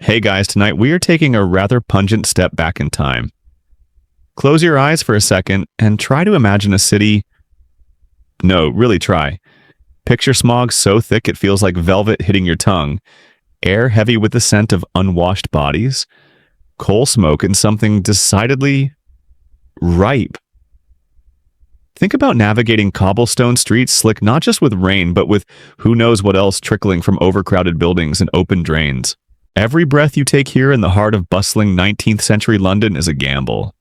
Hey guys, tonight we are taking a rather pungent step back in time. Close your eyes for a second and try to imagine a city. No, really try. Picture smog so thick it feels like velvet hitting your tongue, air heavy with the scent of unwashed bodies, coal smoke, and something decidedly ripe. Think about navigating cobblestone streets slick not just with rain, but with who knows what else trickling from overcrowded buildings and open drains. Every breath you take here in the heart of bustling 19th century London is a gamble.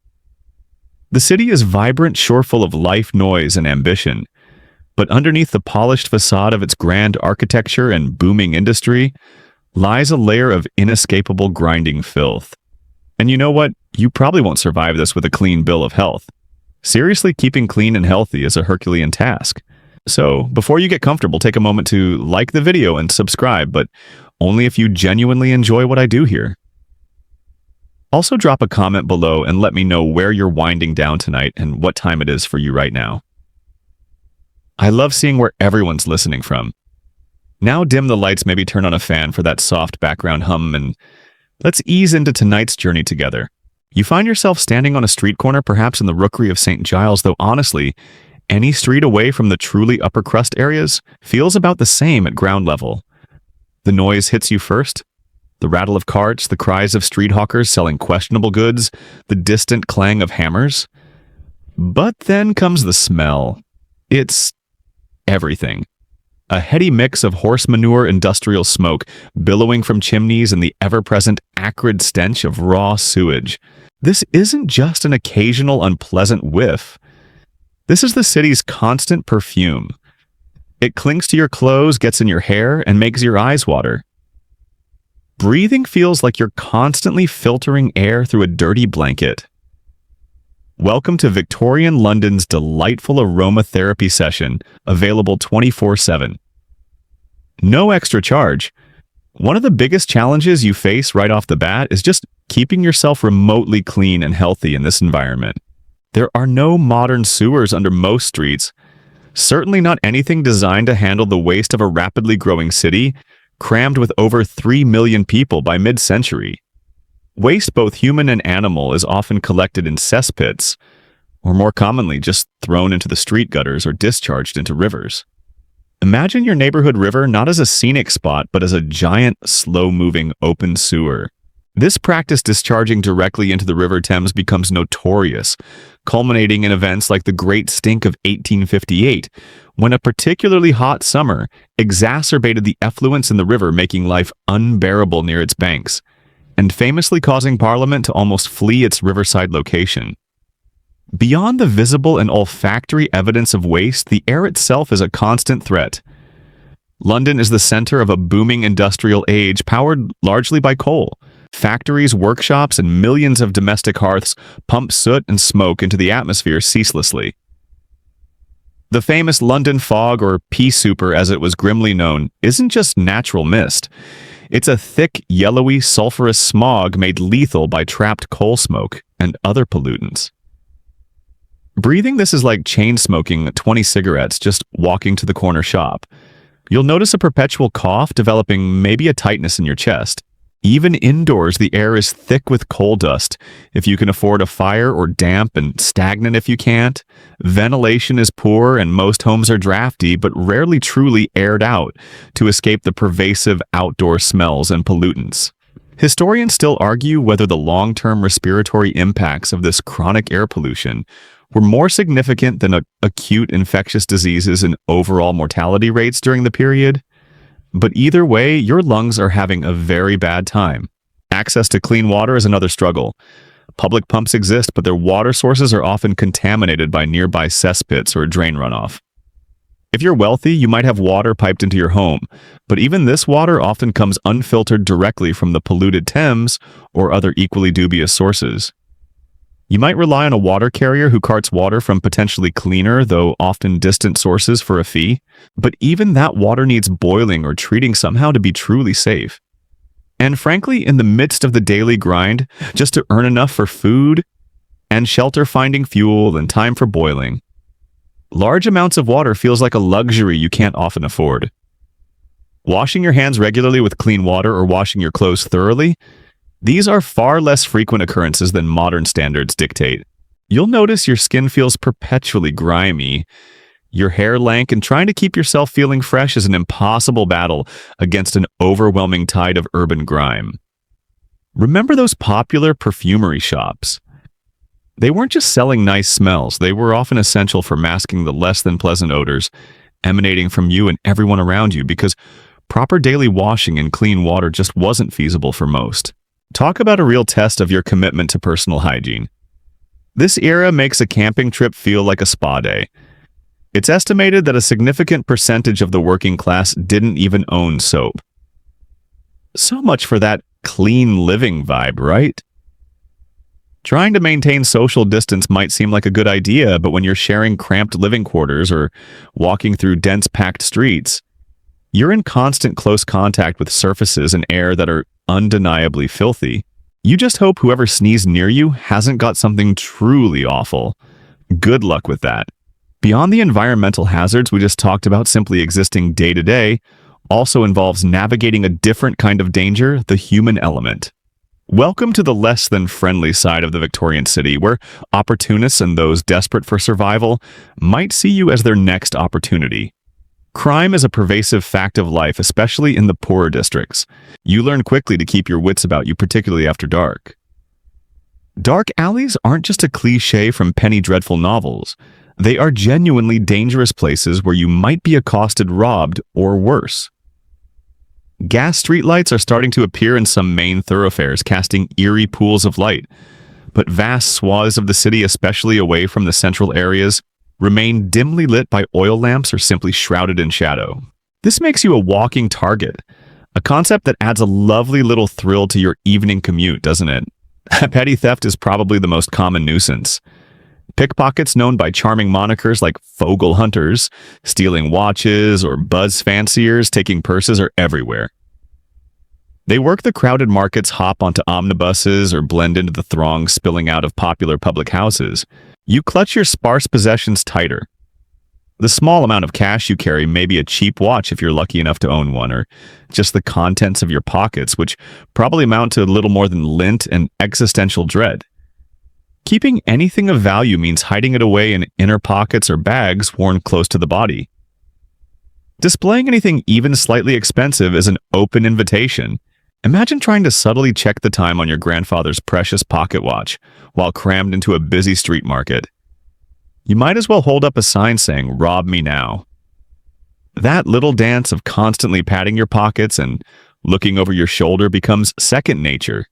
The city is vibrant, sure full of life, noise, and ambition. But underneath the polished facade of its grand architecture and booming industry lies a layer of inescapable grinding filth. And you know what? You probably won't survive this with a clean bill of health. Seriously, keeping clean and healthy is a Herculean task. So, before you get comfortable, take a moment to like the video and subscribe, but only if you genuinely enjoy what I do here. Also, drop a comment below and let me know where you're winding down tonight and what time it is for you right now. I love seeing where everyone's listening from. Now dim the lights, maybe turn on a fan for that soft background hum, and let's ease into tonight's journey together. You find yourself standing on a street corner, perhaps in the Rookery of St. Giles, though honestly, any street away from the truly upper crust areas feels about the same at ground level. The noise hits you first. The rattle of carts, the cries of street hawkers selling questionable goods, the distant clang of hammers. But then comes the smell. It's everything. A heady mix of horse manure industrial smoke billowing from chimneys and the ever-present acrid stench of raw sewage. This isn't just an occasional unpleasant whiff. This is the city's constant perfume. It clings to your clothes, gets in your hair, and makes your eyes water. Breathing feels like you're constantly filtering air through a dirty blanket. Welcome to Victorian London's delightful aromatherapy session, available 24/7. No extra charge. One of the biggest challenges you face right off the bat is just keeping yourself remotely clean and healthy in this environment. There are no modern sewers under most streets, certainly not anything designed to handle the waste of a rapidly growing city, crammed with over 3 million people by mid-century. Waste, both human and animal, is often collected in cesspits, or more commonly just thrown into the street gutters or discharged into rivers. Imagine your neighborhood river not as a scenic spot, but as a giant, slow-moving open sewer. This practice discharging directly into the River Thames becomes notorious, culminating in events like the Great Stink of 1858, when a particularly hot summer exacerbated the effluence in the river, making life unbearable near its banks, and famously causing Parliament to almost flee its riverside location. Beyond the visible and olfactory evidence of waste, the air itself is a constant threat. London is the center of a booming industrial age powered largely by coal. Factories, workshops, and millions of domestic hearths pump soot and smoke into the atmosphere ceaselessly. The famous London fog, or pea super as it was grimly known, isn't just natural mist. It's a thick, yellowy, sulfurous smog made lethal by trapped coal smoke and other pollutants. Breathing this is like chain smoking 20 cigarettes just walking to the corner shop. You'll notice a perpetual cough developing, maybe a tightness in your chest. Even indoors, the air is thick with coal dust, if you can afford a fire, or damp and stagnant if you can't. Ventilation is poor and most homes are drafty, but rarely truly aired out to escape the pervasive outdoor smells and pollutants. Historians still argue whether the long-term respiratory impacts of this chronic air pollution were more significant than acute infectious diseases and overall mortality rates during the period. But either way, your lungs are having a very bad time. Access to clean water is another struggle. Public pumps exist, but their water sources are often contaminated by nearby cesspits or drain runoff. If you're wealthy, you might have water piped into your home, but even this water often comes unfiltered directly from the polluted Thames or other equally dubious sources. You might rely on a water carrier who carts water from potentially cleaner, though often distant sources for a fee, but even that water needs boiling or treating somehow to be truly safe. And frankly, in the midst of the daily grind, just to earn enough for food and shelter, finding fuel and time for boiling, large amounts of water feels like a luxury you can't often afford. Washing your hands regularly with clean water or washing your clothes thoroughly, these are far less frequent occurrences than modern standards dictate. You'll notice your skin feels perpetually grimy, your hair lank, and trying to keep yourself feeling fresh is an impossible battle against an overwhelming tide of urban grime. Remember those popular perfumery shops? They weren't just selling nice smells, they were often essential for masking the less than pleasant odors emanating from you and everyone around you because proper daily washing in clean water just wasn't feasible for most. Talk about a real test of your commitment to personal hygiene. This era makes a camping trip feel like a spa day. It's estimated that a significant percentage of the working class didn't even own soap. So much for that clean living vibe, right? Trying to maintain social distance might seem like a good idea, but when you're sharing cramped living quarters or walking through dense packed streets, you're in constant close contact with surfaces and air that are undeniably filthy. You just hope whoever sneezed near you hasn't got something truly awful. Good luck with that. Beyond the environmental hazards we just talked about simply existing day to day, also involves navigating a different kind of danger, the human element. Welcome to the less than friendly side of the Victorian city, where opportunists and those desperate for survival might see you as their next opportunity. Crime is a pervasive fact of life, especially in the poorer districts. You learn quickly to keep your wits about you, particularly after dark. Dark alleys aren't just a cliché from penny dreadful novels. They are genuinely dangerous places where you might be accosted, robbed, or worse. Gas streetlights are starting to appear in some main thoroughfares, casting eerie pools of light. But vast swaths of the city, especially away from the central areas, remain dimly lit by oil lamps or simply shrouded in shadow. This makes you a walking target, a concept that adds a lovely little thrill to your evening commute, doesn't it? Petty theft is probably the most common nuisance. Pickpockets known by charming monikers like Fogel Hunters, stealing watches, or Buzz Fanciers taking purses are everywhere. They work the crowded markets, hop onto omnibuses, or blend into the throng spilling out of popular public houses. You clutch your sparse possessions tighter. The small amount of cash you carry may be a cheap watch if you're lucky enough to own one, or just the contents of your pockets, which probably amount to little more than lint and existential dread. Keeping anything of value means hiding it away in inner pockets or bags worn close to the body. Displaying anything even slightly expensive is an open invitation. Imagine trying to subtly check the time on your grandfather's precious pocket watch while crammed into a busy street market. You might as well hold up a sign saying, "Rob me now." That little dance of constantly patting your pockets and looking over your shoulder becomes second nature.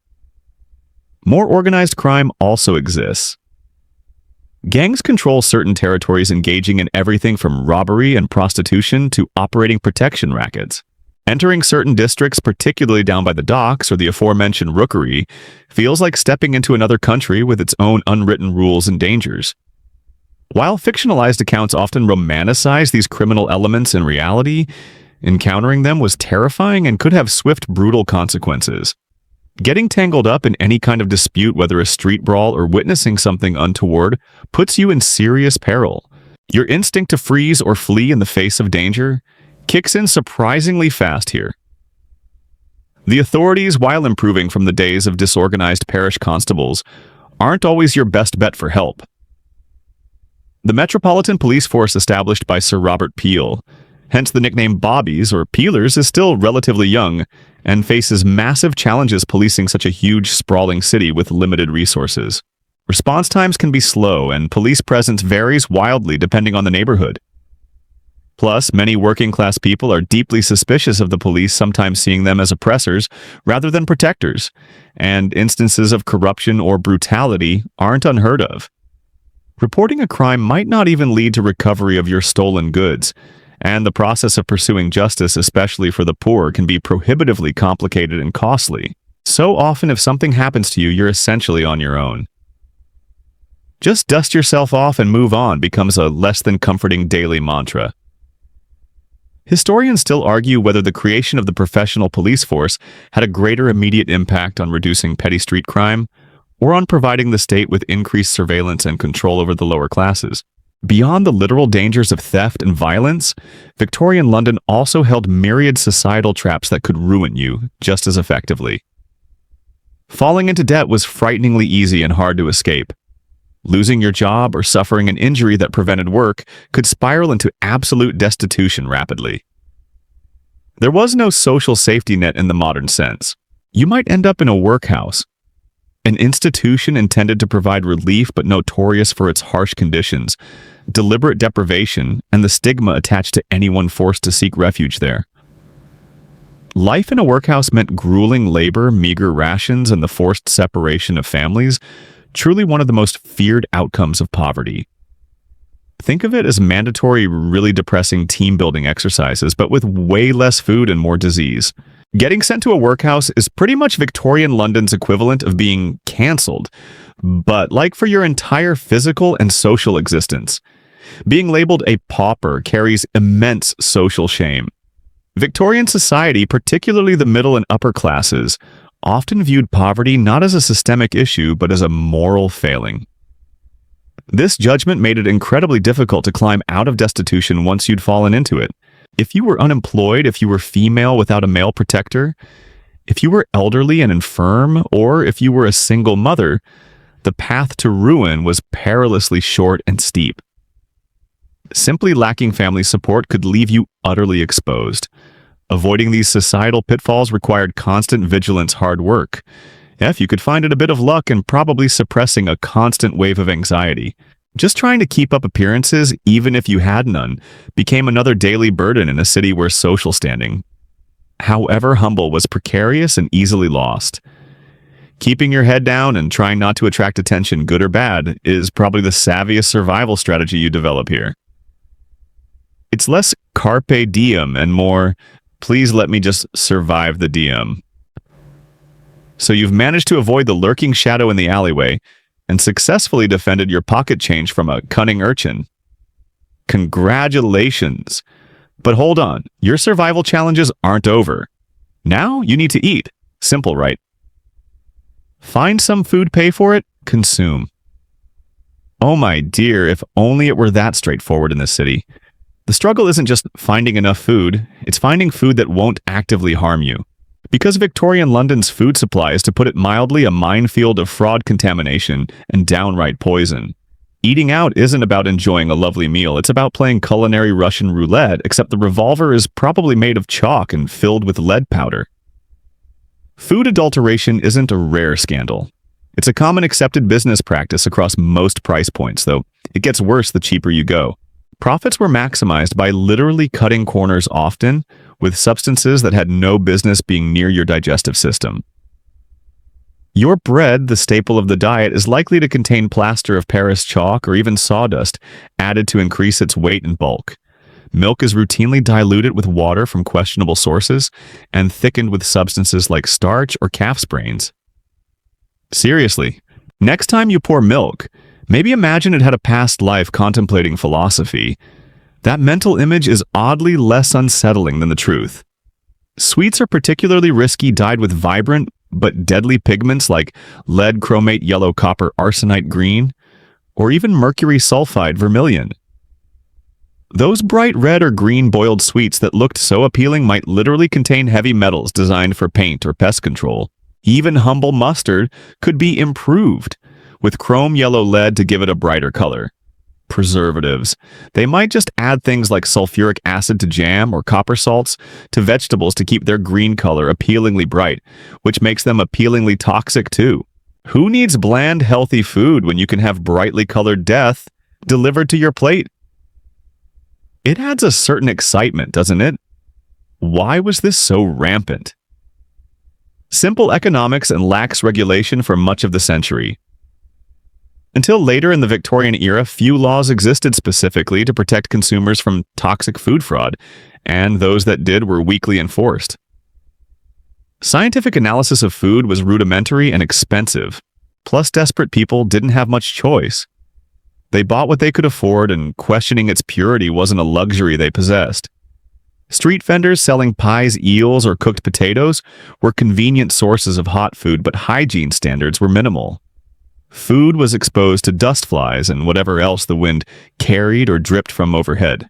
More organized crime also exists. Gangs control certain territories, engaging in everything from robbery and prostitution to operating protection rackets. Entering certain districts, particularly down by the docks or the aforementioned rookery, feels like stepping into another country with its own unwritten rules and dangers. While fictionalized accounts often romanticize these criminal elements, in reality, encountering them was terrifying and could have swift, brutal consequences. Getting tangled up in any kind of dispute, whether a street brawl or witnessing something untoward, puts you in serious peril. Your instinct to freeze or flee in the face of danger kicks in surprisingly fast here. The authorities, while improving from the days of disorganized parish constables, aren't always your best bet for help. The Metropolitan Police Force established by Sir Robert Peel, hence the nickname Bobbies or Peelers, is still relatively young and faces massive challenges policing such a huge, sprawling city with limited resources. Response times can be slow, and police presence varies wildly depending on the neighborhood. Plus, many working-class people are deeply suspicious of the police, sometimes seeing them as oppressors rather than protectors, and instances of corruption or brutality aren't unheard of. Reporting a crime might not even lead to recovery of your stolen goods, and the process of pursuing justice, especially for the poor, can be prohibitively complicated and costly. So often, if something happens to you, you're essentially on your own. Just dust yourself off and move on becomes a less than comforting daily mantra. Historians still argue whether the creation of the professional police force had a greater immediate impact on reducing petty street crime or on providing the state with increased surveillance and control over the lower classes. Beyond the literal dangers of theft and violence, Victorian London also held myriad societal traps that could ruin you just as effectively. Falling into debt was frighteningly easy and hard to escape. Losing your job or suffering an injury that prevented work could spiral into absolute destitution rapidly. There was no social safety net in the modern sense. You might end up in a workhouse, an institution intended to provide relief but notorious for its harsh conditions, deliberate deprivation, and the stigma attached to anyone forced to seek refuge there. Life in a workhouse meant grueling labor, meager rations, and the forced separation of families, truly one of the most feared outcomes of poverty. Think of it as mandatory, really depressing team-building exercises, but with way less food and more disease. Getting sent to a workhouse is pretty much Victorian London's equivalent of being cancelled, but like for your entire physical and social existence. Being labeled a pauper carries immense social shame. Victorian society, particularly the middle and upper classes, often viewed poverty not as a systemic issue but as a moral failing. This judgment made it incredibly difficult to climb out of destitution once you'd fallen into it. If you were unemployed, if you were female without a male protector, if you were elderly and infirm, or if you were a single mother, the path to ruin was perilously short and steep. Simply lacking family support could leave you utterly exposed. Avoiding these societal pitfalls required constant vigilance, hard work. If you could find it a bit of luck and probably suppressing a constant wave of anxiety. Just trying to keep up appearances, even if you had none, became another daily burden in a city where social standing, however humble, was precarious and easily lost. Keeping your head down and trying not to attract attention, good or bad, is probably the savviest survival strategy you develop here. It's less carpe diem and more, please let me just survive the diem. So you've managed to avoid the lurking shadow in the alleyway and successfully defended your pocket change from a cunning urchin. Congratulations! But hold on, your survival challenges aren't over. Now you need to eat. Simple, right? Find some food, pay for it, consume. Oh my dear, if only it were that straightforward in this city. The struggle isn't just finding enough food, it's finding food that won't actively harm you. Because Victorian London's food supply is, to put it mildly, a minefield of fraud, contamination, and downright poison. Eating out isn't about enjoying a lovely meal, it's about playing culinary Russian roulette, except the revolver is probably made of chalk and filled with lead powder. Food adulteration isn't a rare scandal. It's a common accepted business practice across most price points, though it gets worse the cheaper you go. Profits were maximized by literally cutting corners often with substances that had no business being near your digestive system. Your bread, the staple of the diet, is likely to contain plaster of Paris chalk or even sawdust added to increase its weight and bulk. Milk is routinely diluted with water from questionable sources and thickened with substances like starch or calf's brains. Seriously, next time you pour milk, maybe imagine it had a past life contemplating philosophy. That mental image is oddly less unsettling than the truth. Sweets are particularly risky dyed with vibrant but deadly pigments like lead chromate yellow, copper arsenite green, or even mercury sulfide vermilion. Those bright red or green boiled sweets that looked so appealing might literally contain heavy metals designed for paint or pest control. Even humble mustard could be improved with chrome yellow lead to give it a brighter color. Preservatives. They might just add things like sulfuric acid to jam or copper salts to vegetables to keep their green color appealingly bright, which makes them appealingly toxic too. Who needs bland, healthy food when you can have brightly colored death delivered to your plate? It adds a certain excitement, doesn't it? Why was this so rampant? Simple economics and lax regulation for much of the century. Until later in the Victorian era, few laws existed specifically to protect consumers from toxic food fraud, and those that did were weakly enforced. Scientific analysis of food was rudimentary and expensive, plus desperate people didn't have much choice. They bought what they could afford, and questioning its purity wasn't a luxury they possessed. Street vendors selling pies, eels, or cooked potatoes were convenient sources of hot food, but hygiene standards were minimal. Food was exposed to dust flies and whatever else the wind carried or dripped from overhead.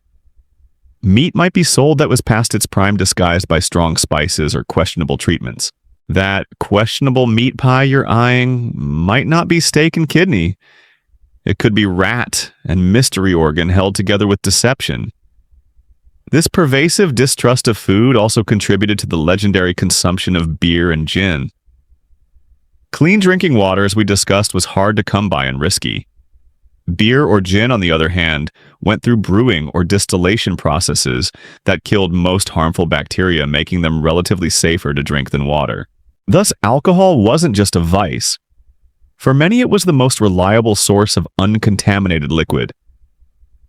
Meat might be sold that was past its prime disguised by strong spices or questionable treatments. That questionable meat pie you're eyeing might not be steak and kidney. It could be rat and mystery organ held together with deception. This pervasive distrust of food also contributed to the legendary consumption of beer and gin. Clean drinking water, as we discussed, was hard to come by and risky. Beer or gin, on the other hand, went through brewing or distillation processes that killed most harmful bacteria, making them relatively safer to drink than water. Thus, alcohol wasn't just a vice. For many, it was the most reliable source of uncontaminated liquid.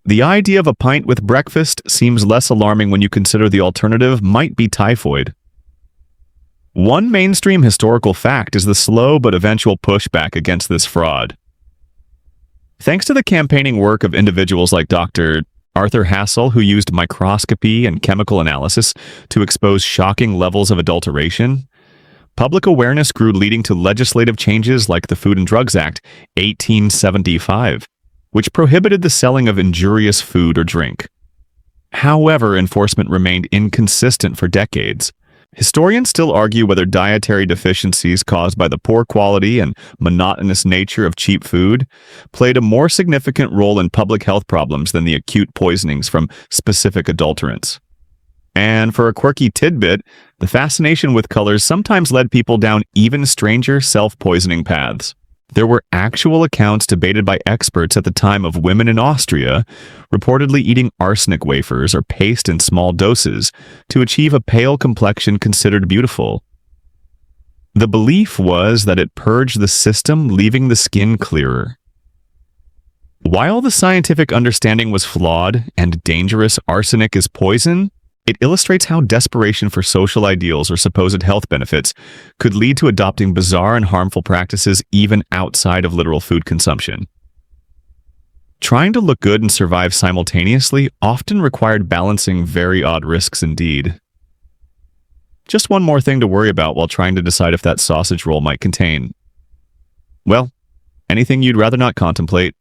The idea of a pint with breakfast seems less alarming when you consider the alternative might be typhoid. One mainstream historical fact is the slow but eventual pushback against this fraud. Thanks to the campaigning work of individuals like Dr. Arthur Hassel, who used microscopy and chemical analysis to expose shocking levels of adulteration, public awareness grew, leading to legislative changes like the Food and Drugs Act 1875, which prohibited the selling of injurious food or drink. However, enforcement remained inconsistent for decades. Historians still argue whether dietary deficiencies caused by the poor quality and monotonous nature of cheap food played a more significant role in public health problems than the acute poisonings from specific adulterants. And for a quirky tidbit, the fascination with colors sometimes led people down even stranger self-poisoning paths. There were actual accounts debated by experts at the time of women in Austria reportedly eating arsenic wafers or paste in small doses to achieve a pale complexion considered beautiful. The belief was that it purged the system, leaving the skin clearer. While the scientific understanding was flawed and dangerous, arsenic is poison, it illustrates how desperation for social ideals or supposed health benefits could lead to adopting bizarre and harmful practices even outside of literal food consumption. Trying to look good and survive simultaneously often required balancing very odd risks indeed. Just one more thing to worry about while trying to decide if that sausage roll might contain, well, anything you'd rather not contemplate.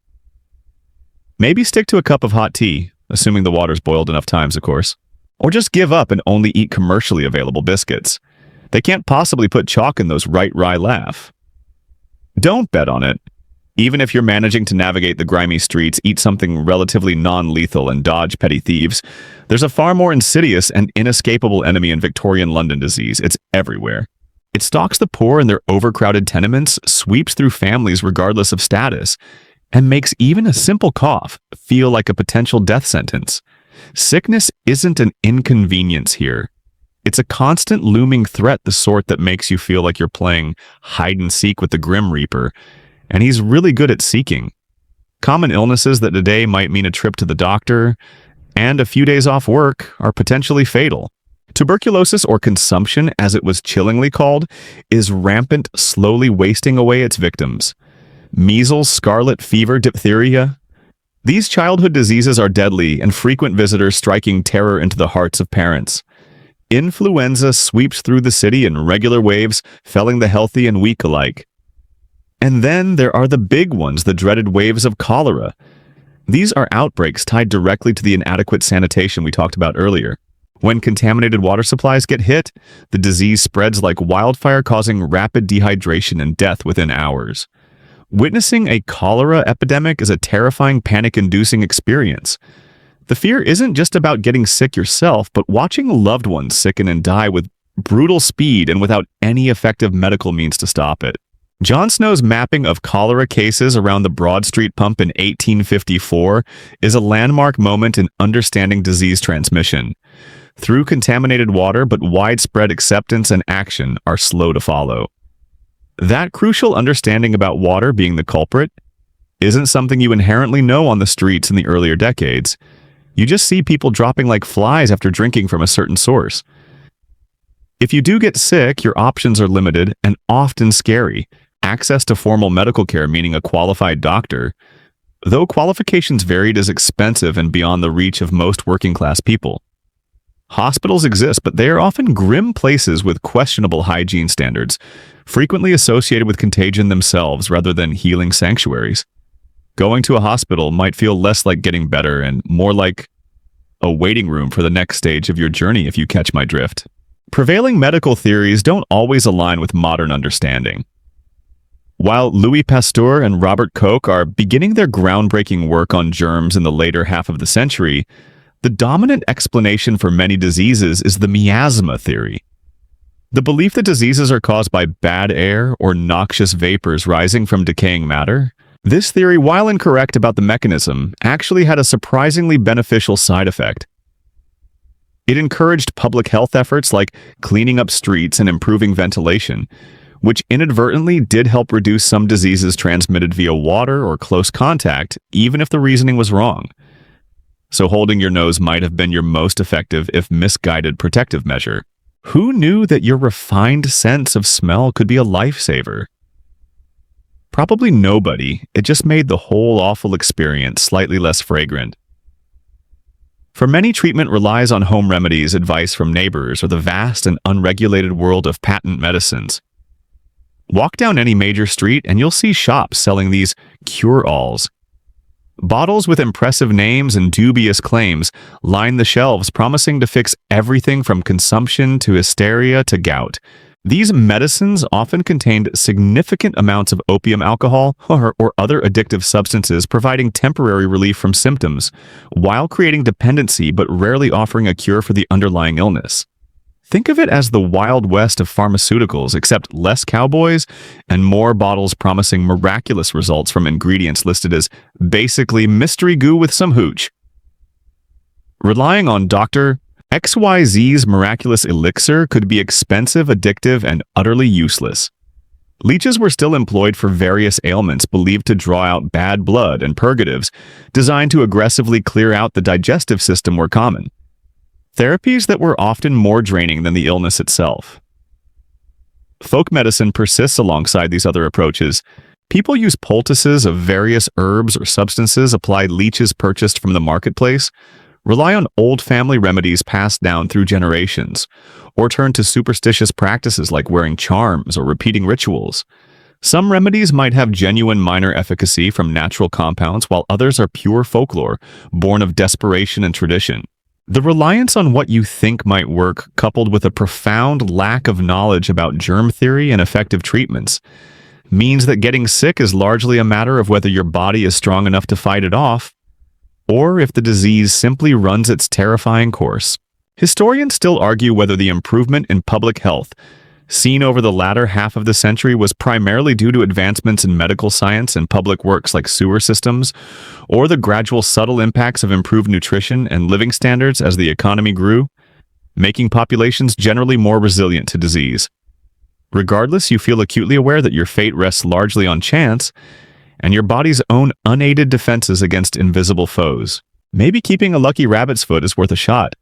Maybe stick to a cup of hot tea, assuming the water's boiled enough times, of course. Or just give up and only eat commercially available biscuits. They can't possibly put chalk in those right rye laugh. Don't bet on it. Even if you're managing to navigate the grimy streets, eat something relatively non-lethal and dodge petty thieves. There's a far more insidious and inescapable enemy in Victorian London disease. It's everywhere. It stalks the poor in their overcrowded tenements, sweeps through families regardless of status, and makes even a simple cough feel like a potential death sentence. Sickness isn't an inconvenience here. It's a constant looming threat, the sort that makes you feel like you're playing hide-and-seek with the Grim Reaper, and he's really good at seeking. Common illnesses that today might mean a trip to the doctor and a few days off work are potentially fatal. Tuberculosis, or consumption as it was chillingly called, is rampant, slowly wasting away its victims. Measles, scarlet fever, diphtheria. These childhood diseases are deadly and frequent visitors, striking terror into the hearts of parents. Influenza sweeps through the city in regular waves, felling the healthy and weak alike. And then there are the big ones, the dreaded waves of cholera. These are outbreaks tied directly to the inadequate sanitation we talked about earlier. When contaminated water supplies get hit, the disease spreads like wildfire, causing rapid dehydration and death within hours. Witnessing a cholera epidemic is a terrifying, panic-inducing experience. The fear isn't just about getting sick yourself, but watching loved ones sicken and die with brutal speed and without any effective medical means to stop it. John Snow's mapping of cholera cases around the Broad Street pump in 1854 is a landmark moment in understanding disease transmission. Through contaminated water, but widespread acceptance and action are slow to follow. That crucial understanding about water being the culprit isn't something you inherently know on the streets in the earlier decades. You just see people dropping like flies after drinking from a certain source. If you do get sick, your options are limited and often scary. Access to formal medical care, meaning a qualified doctor, though qualifications varied, is expensive and beyond the reach of most working-class people. Hospitals exist, but they are often grim places with questionable hygiene standards, frequently associated with contagion themselves rather than healing sanctuaries. Going to a hospital might feel less like getting better and more like a waiting room for the next stage of your journey, if you catch my drift. Prevailing medical theories don't always align with modern understanding. While Louis Pasteur and Robert Koch are beginning their groundbreaking work on germs in the later half of the century, the dominant explanation for many diseases is the miasma theory. The belief that diseases are caused by bad air or noxious vapors rising from decaying matter. This theory, while incorrect about the mechanism, actually had a surprisingly beneficial side effect. It encouraged public health efforts like cleaning up streets and improving ventilation, which inadvertently did help reduce some diseases transmitted via water or close contact, even if the reasoning was wrong. So holding your nose might have been your most effective, if misguided, protective measure. Who knew that your refined sense of smell could be a lifesaver? Probably nobody. It just made the whole awful experience slightly less fragrant. For many, treatment relies on home remedies, advice from neighbors, or the vast and unregulated world of patent medicines. Walk down any major street and you'll see shops selling these cure-alls. Bottles with impressive names and dubious claims line the shelves, promising to fix everything from consumption to hysteria to gout. These medicines often contained significant amounts of opium alcohol or other addictive substances, providing temporary relief from symptoms, while creating dependency but rarely offering a cure for the underlying illness. Think of it as the Wild West of pharmaceuticals, except less cowboys and more bottles promising miraculous results from ingredients listed as basically mystery goo with some hooch. Relying on Dr. XYZ's miraculous elixir could be expensive, addictive, and utterly useless. Leeches were still employed for various ailments believed to draw out bad blood, and purgatives, designed to aggressively clear out the digestive system, were common. Therapies that were often more draining than the illness itself. Folk medicine persists alongside these other approaches. People use poultices of various herbs or substances, apply leeches purchased from the marketplace, rely on old family remedies passed down through generations, or turn to superstitious practices like wearing charms or repeating rituals. Some remedies might have genuine minor efficacy from natural compounds, while others are pure folklore, born of desperation and tradition. The reliance on what you think might work, coupled with a profound lack of knowledge about germ theory and effective treatments, means that getting sick is largely a matter of whether your body is strong enough to fight it off, or if the disease simply runs its terrifying course. Historians still argue whether the improvement in public health seen over the latter half of the century was primarily due to advancements in medical science and public works like sewer systems, or the gradual subtle impacts of improved nutrition and living standards as the economy grew, making populations generally more resilient to disease. Regardless, you feel acutely aware that your fate rests largely on chance and your body's own unaided defenses against invisible foes. Maybe keeping a lucky rabbit's foot is worth a shot.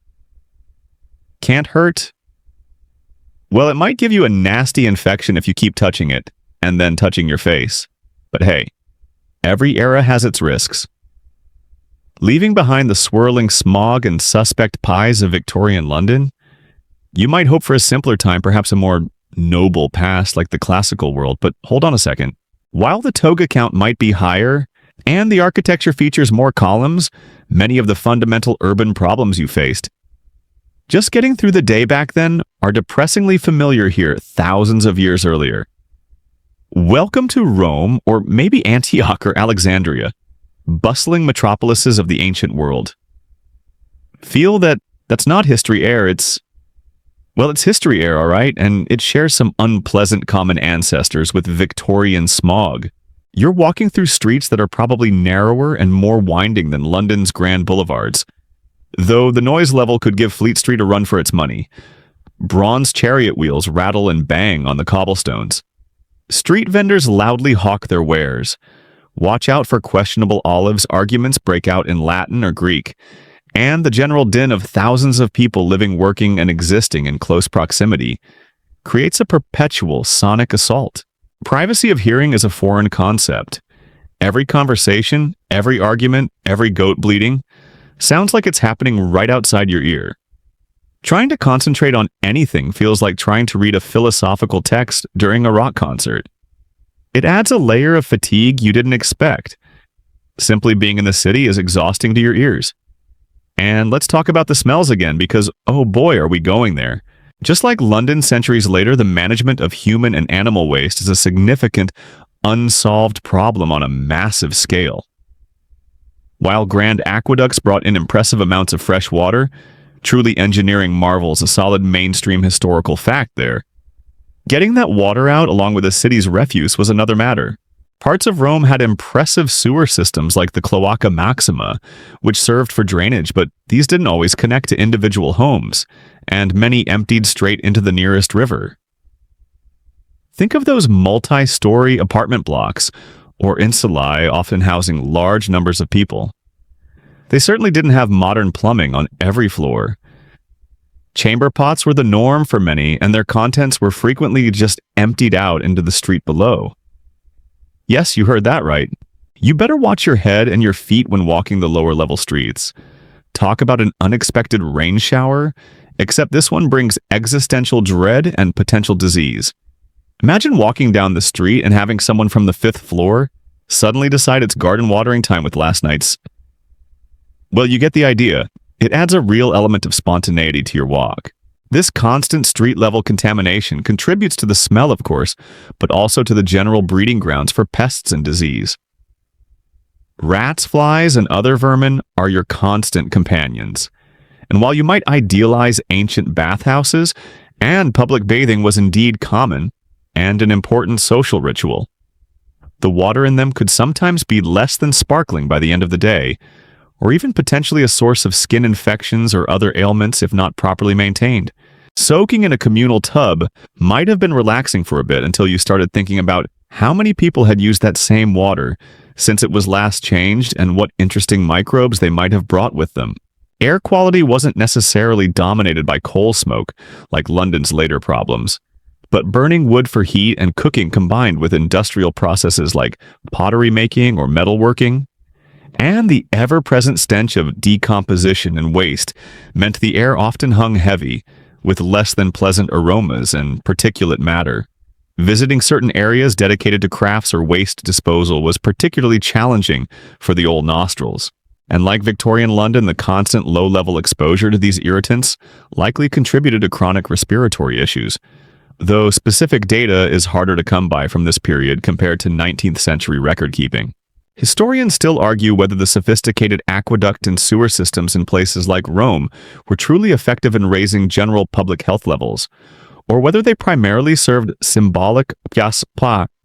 Can't hurt? Well, it might give you a nasty infection if you keep touching it, and then touching your face. But hey, every era has its risks. Leaving behind the swirling smog and suspect pies of Victorian London, you might hope for a simpler time, perhaps a more noble past like the classical world. But hold on a second. While the toga count might be higher, and the architecture features more columns, many of the fundamental urban problems you faced, just getting through the day back then, are depressingly familiar here thousands of years earlier. Welcome to Rome, or maybe Antioch or Alexandria, bustling metropolises of the ancient world. Feel that that's not history air, it's history air, all right, and it shares some unpleasant common ancestors with Victorian smog. You're walking through streets that are probably narrower and more winding than London's grand boulevards, though the noise level could give Fleet Street a run for its money. Bronze chariot wheels rattle and bang on the cobblestones. Street vendors loudly hawk their wares. Watch out for questionable olives, arguments break out in Latin or Greek, and the general din of thousands of people living, working, and existing in close proximity creates a perpetual sonic assault. Privacy of hearing is a foreign concept. Every conversation, every argument, every goat bleating sounds like it's happening right outside your ear. Trying to concentrate on anything feels like trying to read a philosophical text during a rock concert. It adds a layer of fatigue you didn't expect. Simply being in the city is exhausting to your ears. And let's talk about the smells again, because oh boy, are we going there. Just like London centuries later, the management of human and animal waste is a significant, unsolved problem on a massive scale. While grand aqueducts brought in impressive amounts of fresh water, truly engineering marvels, a solid mainstream historical fact there. Getting that water out along with the city's refuse was another matter. Parts of Rome had impressive sewer systems like the Cloaca Maxima, which served for drainage, but these didn't always connect to individual homes, and many emptied straight into the nearest river. Think of those multi-story apartment blocks, or insulae often housing large numbers of people. They certainly didn't have modern plumbing on every floor. Chamber pots were the norm for many, and their contents were frequently just emptied out into the street below. Yes, you heard that right. You better watch your head and your feet when walking the lower level streets. Talk about an unexpected rain shower, except this one brings existential dread and potential disease. Imagine walking down the street and having someone from the 5th floor suddenly decide it's garden watering time with last night's. Well, you get the idea. It adds a real element of spontaneity to your walk. This constant street-level contamination contributes to the smell, of course, but also to the general breeding grounds for pests and disease. Rats, flies, and other vermin are your constant companions. And while you might idealize ancient bathhouses, and public bathing was indeed common and an important social ritual, the water in them could sometimes be less than sparkling by the end of the day, or even potentially a source of skin infections or other ailments if not properly maintained. Soaking in a communal tub might have been relaxing for a bit until you started thinking about how many people had used that same water since it was last changed and what interesting microbes they might have brought with them. Air quality wasn't necessarily dominated by coal smoke, like London's later problems, but burning wood for heat and cooking combined with industrial processes like pottery making or metalworking, and the ever-present stench of decomposition and waste meant the air often hung heavy, with less than pleasant aromas and particulate matter. Visiting certain areas dedicated to crafts or waste disposal was particularly challenging for the old nostrils. And like Victorian London, the constant low-level exposure to these irritants likely contributed to chronic respiratory issues, though specific data is harder to come by from this period compared to 19th century record-keeping. Historians still argue whether the sophisticated aqueduct and sewer systems in places like Rome were truly effective in raising general public health levels, or whether they primarily served symbolic,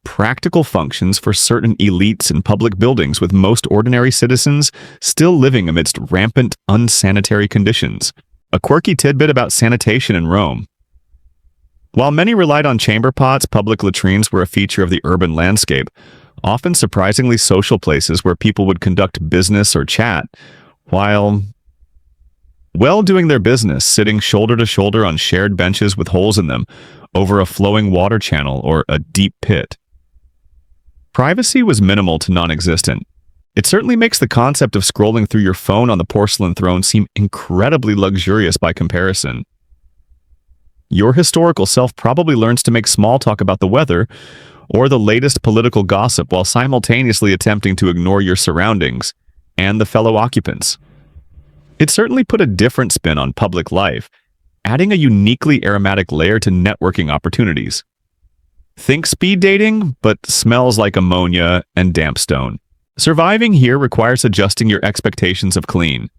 practical functions for certain elites in public buildings with most ordinary citizens still living amidst rampant, unsanitary conditions. A quirky tidbit about sanitation in Rome. While many relied on chamber pots, public latrines were a feature of the urban landscape, often surprisingly social places where people would conduct business or chat, while doing their business, sitting shoulder to shoulder on shared benches with holes in them, over a flowing water channel or a deep pit. Privacy was minimal to non-existent. It certainly makes the concept of scrolling through your phone on the porcelain throne seem incredibly luxurious by comparison. Your historical self probably learns to make small talk about the weather or the latest political gossip while simultaneously attempting to ignore your surroundings and the fellow occupants. It certainly put a different spin on public life, adding a uniquely aromatic layer to networking opportunities. Think speed dating, but smells like ammonia and damp stone. Surviving here requires adjusting your expectations of clean.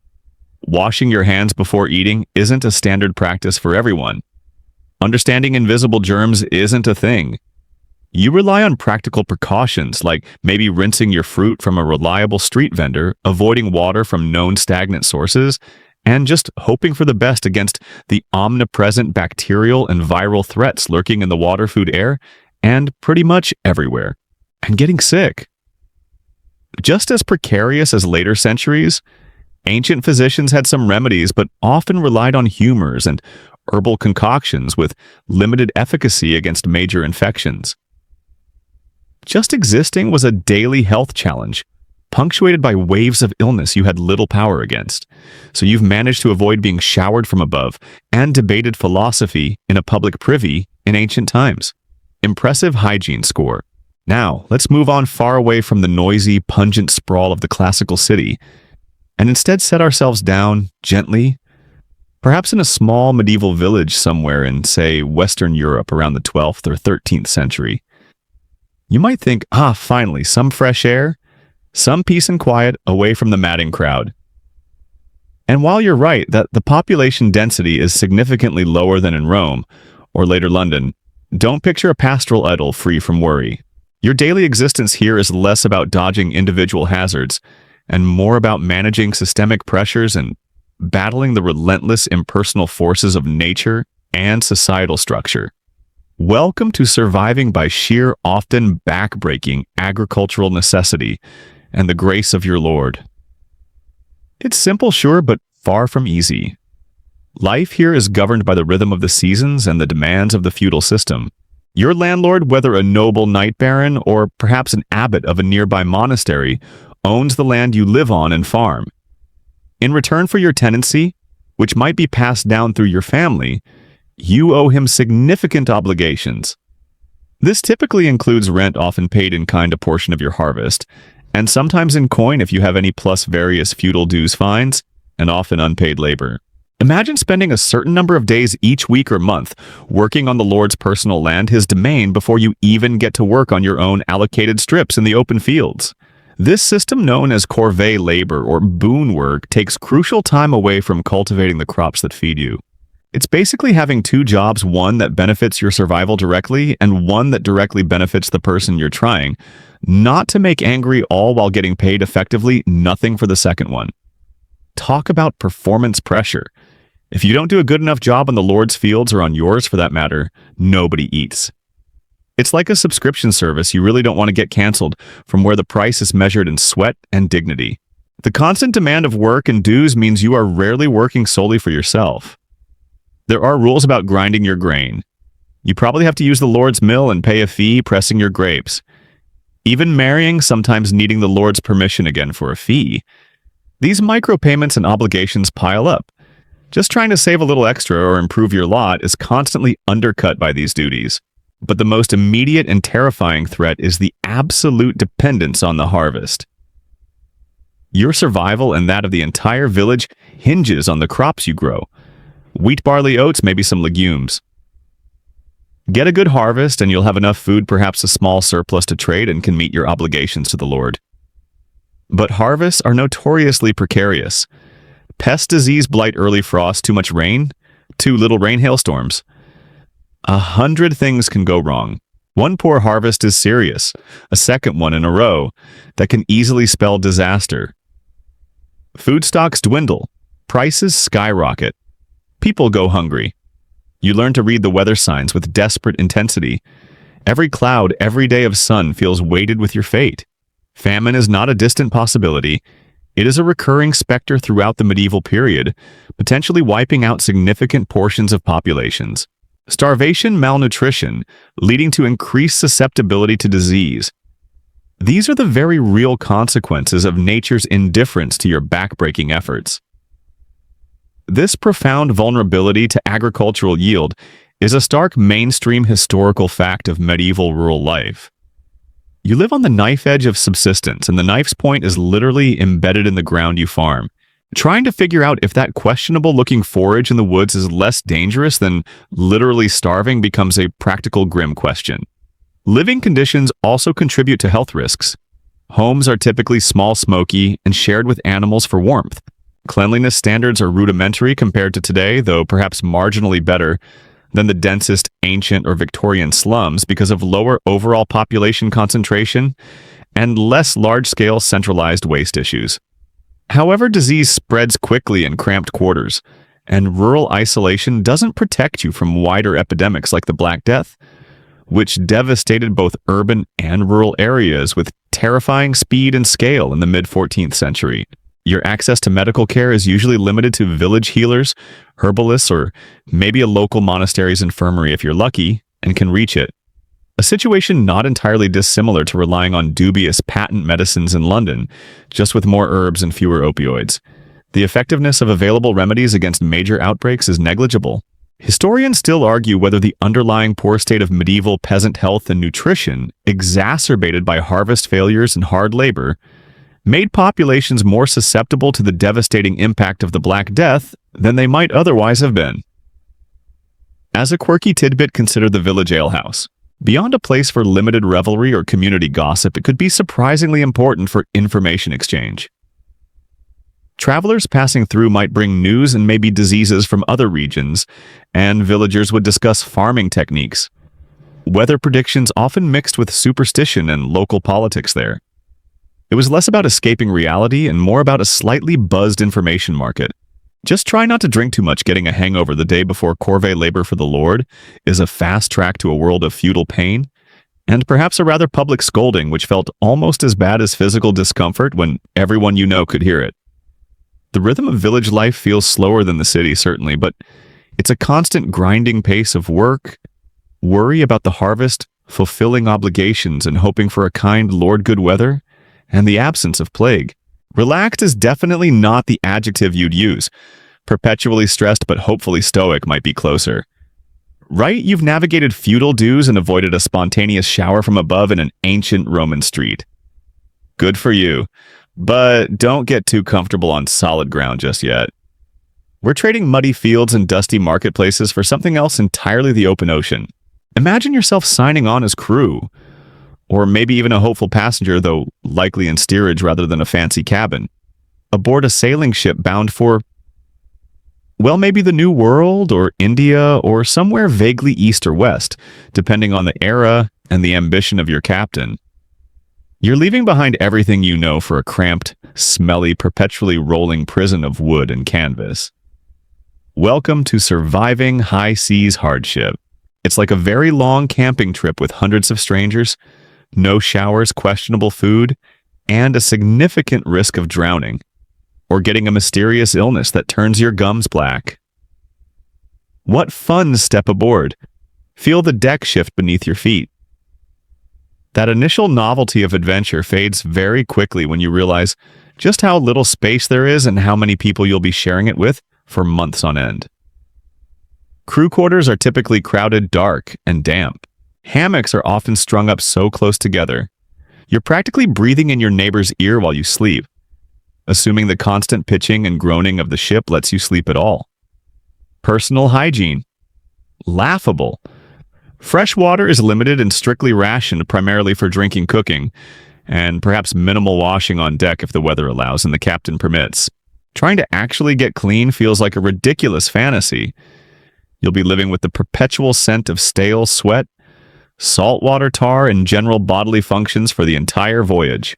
Washing your hands before eating isn't a standard practice for everyone. Understanding invisible germs isn't a thing. You rely on practical precautions like maybe rinsing your fruit from a reliable street vendor, avoiding water from known stagnant sources, and just hoping for the best against the omnipresent bacterial and viral threats lurking in the water-food air and pretty much everywhere. And getting sick. Just as precarious as later centuries, ancient physicians had some remedies but often relied on humors and herbal concoctions with limited efficacy against major infections. Just existing was a daily health challenge, punctuated by waves of illness you had little power against. So you've managed to avoid being showered from above and debated philosophy in a public privy in ancient times. Impressive hygiene score. Now, let's move on far away from the noisy, pungent sprawl of the classical city, and instead set ourselves down gently, perhaps in a small medieval village somewhere in, say, Western Europe around the 12th or 13th century. You might think, finally, some fresh air, some peace and quiet away from the madding crowd. And while you're right that the population density is significantly lower than in Rome, or later London, don't picture a pastoral idyll free from worry. Your daily existence here is less about dodging individual hazards and more about managing systemic pressures and battling the relentless impersonal forces of nature and societal structure. Welcome to surviving by sheer, often back-breaking agricultural necessity and the grace of your Lord. It's simple, sure, but far from easy. Life here is governed by the rhythm of the seasons and the demands of the feudal system. Your landlord, whether a noble knight baron or perhaps an abbot of a nearby monastery, owns the land you live on and farm. In return for your tenancy, which might be passed down through your family, you owe him significant obligations. This typically includes rent often paid in kind a portion of your harvest, and sometimes in coin if you have any, plus various feudal dues, fines, and often unpaid labor. Imagine spending a certain number of days each week or month working on the Lord's personal land, his domain, before you even get to work on your own allocated strips in the open fields. This system, known as corvée labor or boon work, takes crucial time away from cultivating the crops that feed you. It's basically having two jobs, one that benefits your survival directly and one that directly benefits the person you're trying, not to make angry, all while getting paid effectively nothing for the second one. Talk about performance pressure. If you don't do a good enough job on the Lord's fields, or on yours for that matter, nobody eats. It's like a subscription service you really don't want to get canceled, from where the price is measured in sweat and dignity. The constant demand of work and dues means you are rarely working solely for yourself. There are rules about grinding your grain. You probably have to use the Lord's mill and pay a fee pressing your grapes. Even marrying, sometimes needing the Lord's permission again for a fee. These micropayments and obligations pile up. Just trying to save a little extra or improve your lot is constantly undercut by these duties. But the most immediate and terrifying threat is the absolute dependence on the harvest. Your survival and that of the entire village hinges on the crops you grow. Wheat, barley, oats, maybe some legumes. Get a good harvest and you'll have enough food, perhaps a small surplus to trade, and can meet your obligations to the Lord. But harvests are notoriously precarious. Pest, disease, blight, early frost, too much rain, too little rain, hailstorms. 100 things can go wrong. One poor harvest is serious. A second one in a row that can easily spell disaster. Food stocks dwindle. Prices skyrocket. People go hungry. You learn to read the weather signs with desperate intensity. Every cloud, every day of sun feels weighted with your fate. Famine is not a distant possibility. It is a recurring specter throughout the medieval period, potentially wiping out significant portions of populations. Starvation, malnutrition, leading to increased susceptibility to disease. These are the very real consequences of nature's indifference to your backbreaking efforts. This profound vulnerability to agricultural yield is a stark mainstream historical fact of medieval rural life. You live on the knife edge of subsistence, and the knife's point is literally embedded in the ground you farm. Trying to figure out if that questionable-looking forage in the woods is less dangerous than literally starving becomes a practical, grim question. Living conditions also contribute to health risks. Homes are typically small, smoky, and shared with animals for warmth. Cleanliness standards are rudimentary compared to today, though perhaps marginally better than the densest ancient or Victorian slums because of lower overall population concentration and less large-scale centralized waste issues. However, disease spreads quickly in cramped quarters, and rural isolation doesn't protect you from wider epidemics like the Black Death, which devastated both urban and rural areas with terrifying speed and scale in the mid-14th century. Your access to medical care is usually limited to village healers, herbalists, or maybe a local monastery's infirmary if you're lucky and can reach it. a situation not entirely dissimilar to relying on dubious patent medicines in London, just with more herbs and fewer opioids. The effectiveness of available remedies against major outbreaks is negligible. Historians still argue whether the underlying poor state of medieval peasant health and nutrition, exacerbated by harvest failures and hard labor, made populations more susceptible to the devastating impact of the Black Death than they might otherwise have been. As a quirky tidbit, consider the village alehouse. Beyond a place for limited revelry or community gossip, it could be surprisingly important for information exchange. Travelers passing through might bring news and maybe diseases from other regions, and villagers would discuss farming techniques. Weather predictions often mixed with superstition and local politics there. It was less about escaping reality and more about a slightly buzzed information market. Just try not to drink too much. Getting a hangover the day before corvée labor for the Lord is a fast track to a world of feudal pain, and perhaps a rather public scolding which felt almost as bad as physical discomfort when everyone you know could hear it. The rhythm of village life feels slower than the city, certainly, but it's a constant grinding pace of work, worry about the harvest, fulfilling obligations and hoping for a kind Lord good weather, and the absence of plague. Relaxed is definitely not the adjective you'd use. Perpetually stressed but hopefully stoic might be closer. Right, you've navigated feudal dues and avoided a spontaneous shower from above in an ancient Roman street. Good for you. But don't get too comfortable on solid ground just yet. We're trading muddy fields and dusty marketplaces for something else entirely: the open ocean. Imagine yourself signing on as crew, or maybe even a hopeful passenger, though likely in steerage rather than a fancy cabin, aboard a sailing ship bound for, well, maybe the New World, or India, or somewhere vaguely east or west, depending on the era and the ambition of your captain. You're leaving behind everything you know for a cramped, smelly, perpetually rolling prison of wood and canvas. Welcome to surviving high seas hardship. It's like a very long camping trip with hundreds of strangers, no showers, questionable food, and a significant risk of drowning, or getting a mysterious illness that turns your gums black. What fun step aboard! Feel the deck shift beneath your feet. That initial novelty of adventure fades very quickly when you realize just how little space there is and how many people you'll be sharing it with for months on end. Crew quarters are typically crowded, dark, and damp. Hammocks are often strung up so close together, you're practically breathing in your neighbor's ear while you sleep, assuming the constant pitching and groaning of the ship lets you sleep at all. Personal hygiene. Laughable. Fresh water is limited and strictly rationed primarily for drinking, cooking, and perhaps minimal washing on deck if the weather allows and the captain permits. Trying to actually get clean feels like a ridiculous fantasy. You'll be living with the perpetual scent of stale sweat, saltwater tar, and general bodily functions for the entire voyage.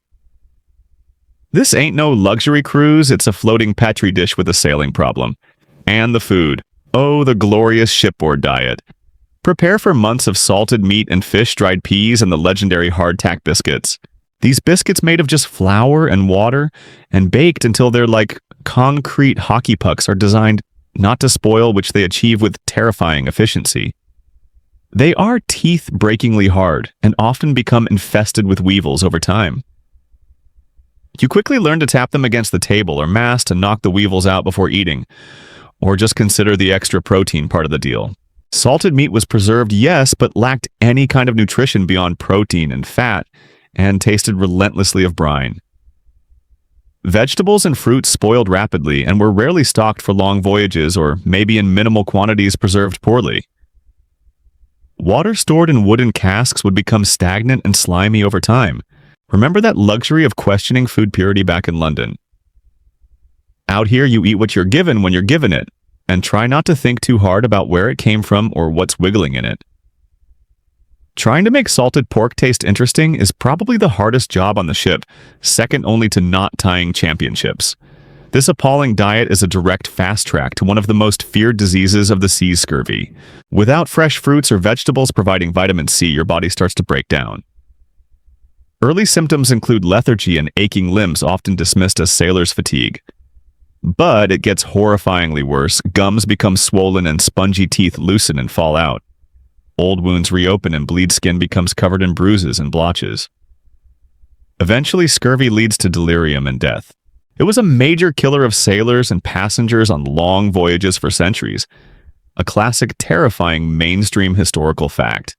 This ain't no luxury cruise, it's a floating petri dish with a sailing problem. And the food. Oh, the glorious shipboard diet. Prepare for months of salted meat and fish, dried peas, and the legendary hardtack biscuits. These biscuits made of just flour and water and baked until they're like concrete hockey pucks are designed not to spoil, which they achieve with terrifying efficiency. They are teeth-breakingly hard and often become infested with weevils over time. You quickly learn to tap them against the table or mast to knock the weevils out before eating, or just consider the extra protein part of the deal. Salted meat was preserved, yes, but lacked any kind of nutrition beyond protein and fat, and tasted relentlessly of brine. Vegetables and fruits spoiled rapidly and were rarely stocked for long voyages or maybe in minimal quantities preserved poorly. Water stored in wooden casks would become stagnant and slimy over time. Remember that luxury of questioning food purity back in London. Out here, you eat what you're given when you're given it, and try not to think too hard about where it came from or what's wiggling in it. Trying to make salted pork taste interesting is probably the hardest job on the ship, second only to not tying championships. This appalling diet is a direct fast track to one of the most feared diseases of the seas, scurvy. Without fresh fruits or vegetables providing vitamin C, your body starts to break down. Early symptoms include lethargy and aching limbs, often dismissed as sailor's fatigue. But it gets horrifyingly worse. Gums become swollen and spongy teeth loosen and fall out. old wounds reopen and bleed skin becomes covered in bruises and blotches. Eventually, scurvy leads to delirium and death. It was a major killer of sailors and passengers on long voyages for centuries, a classic, terrifying mainstream historical fact.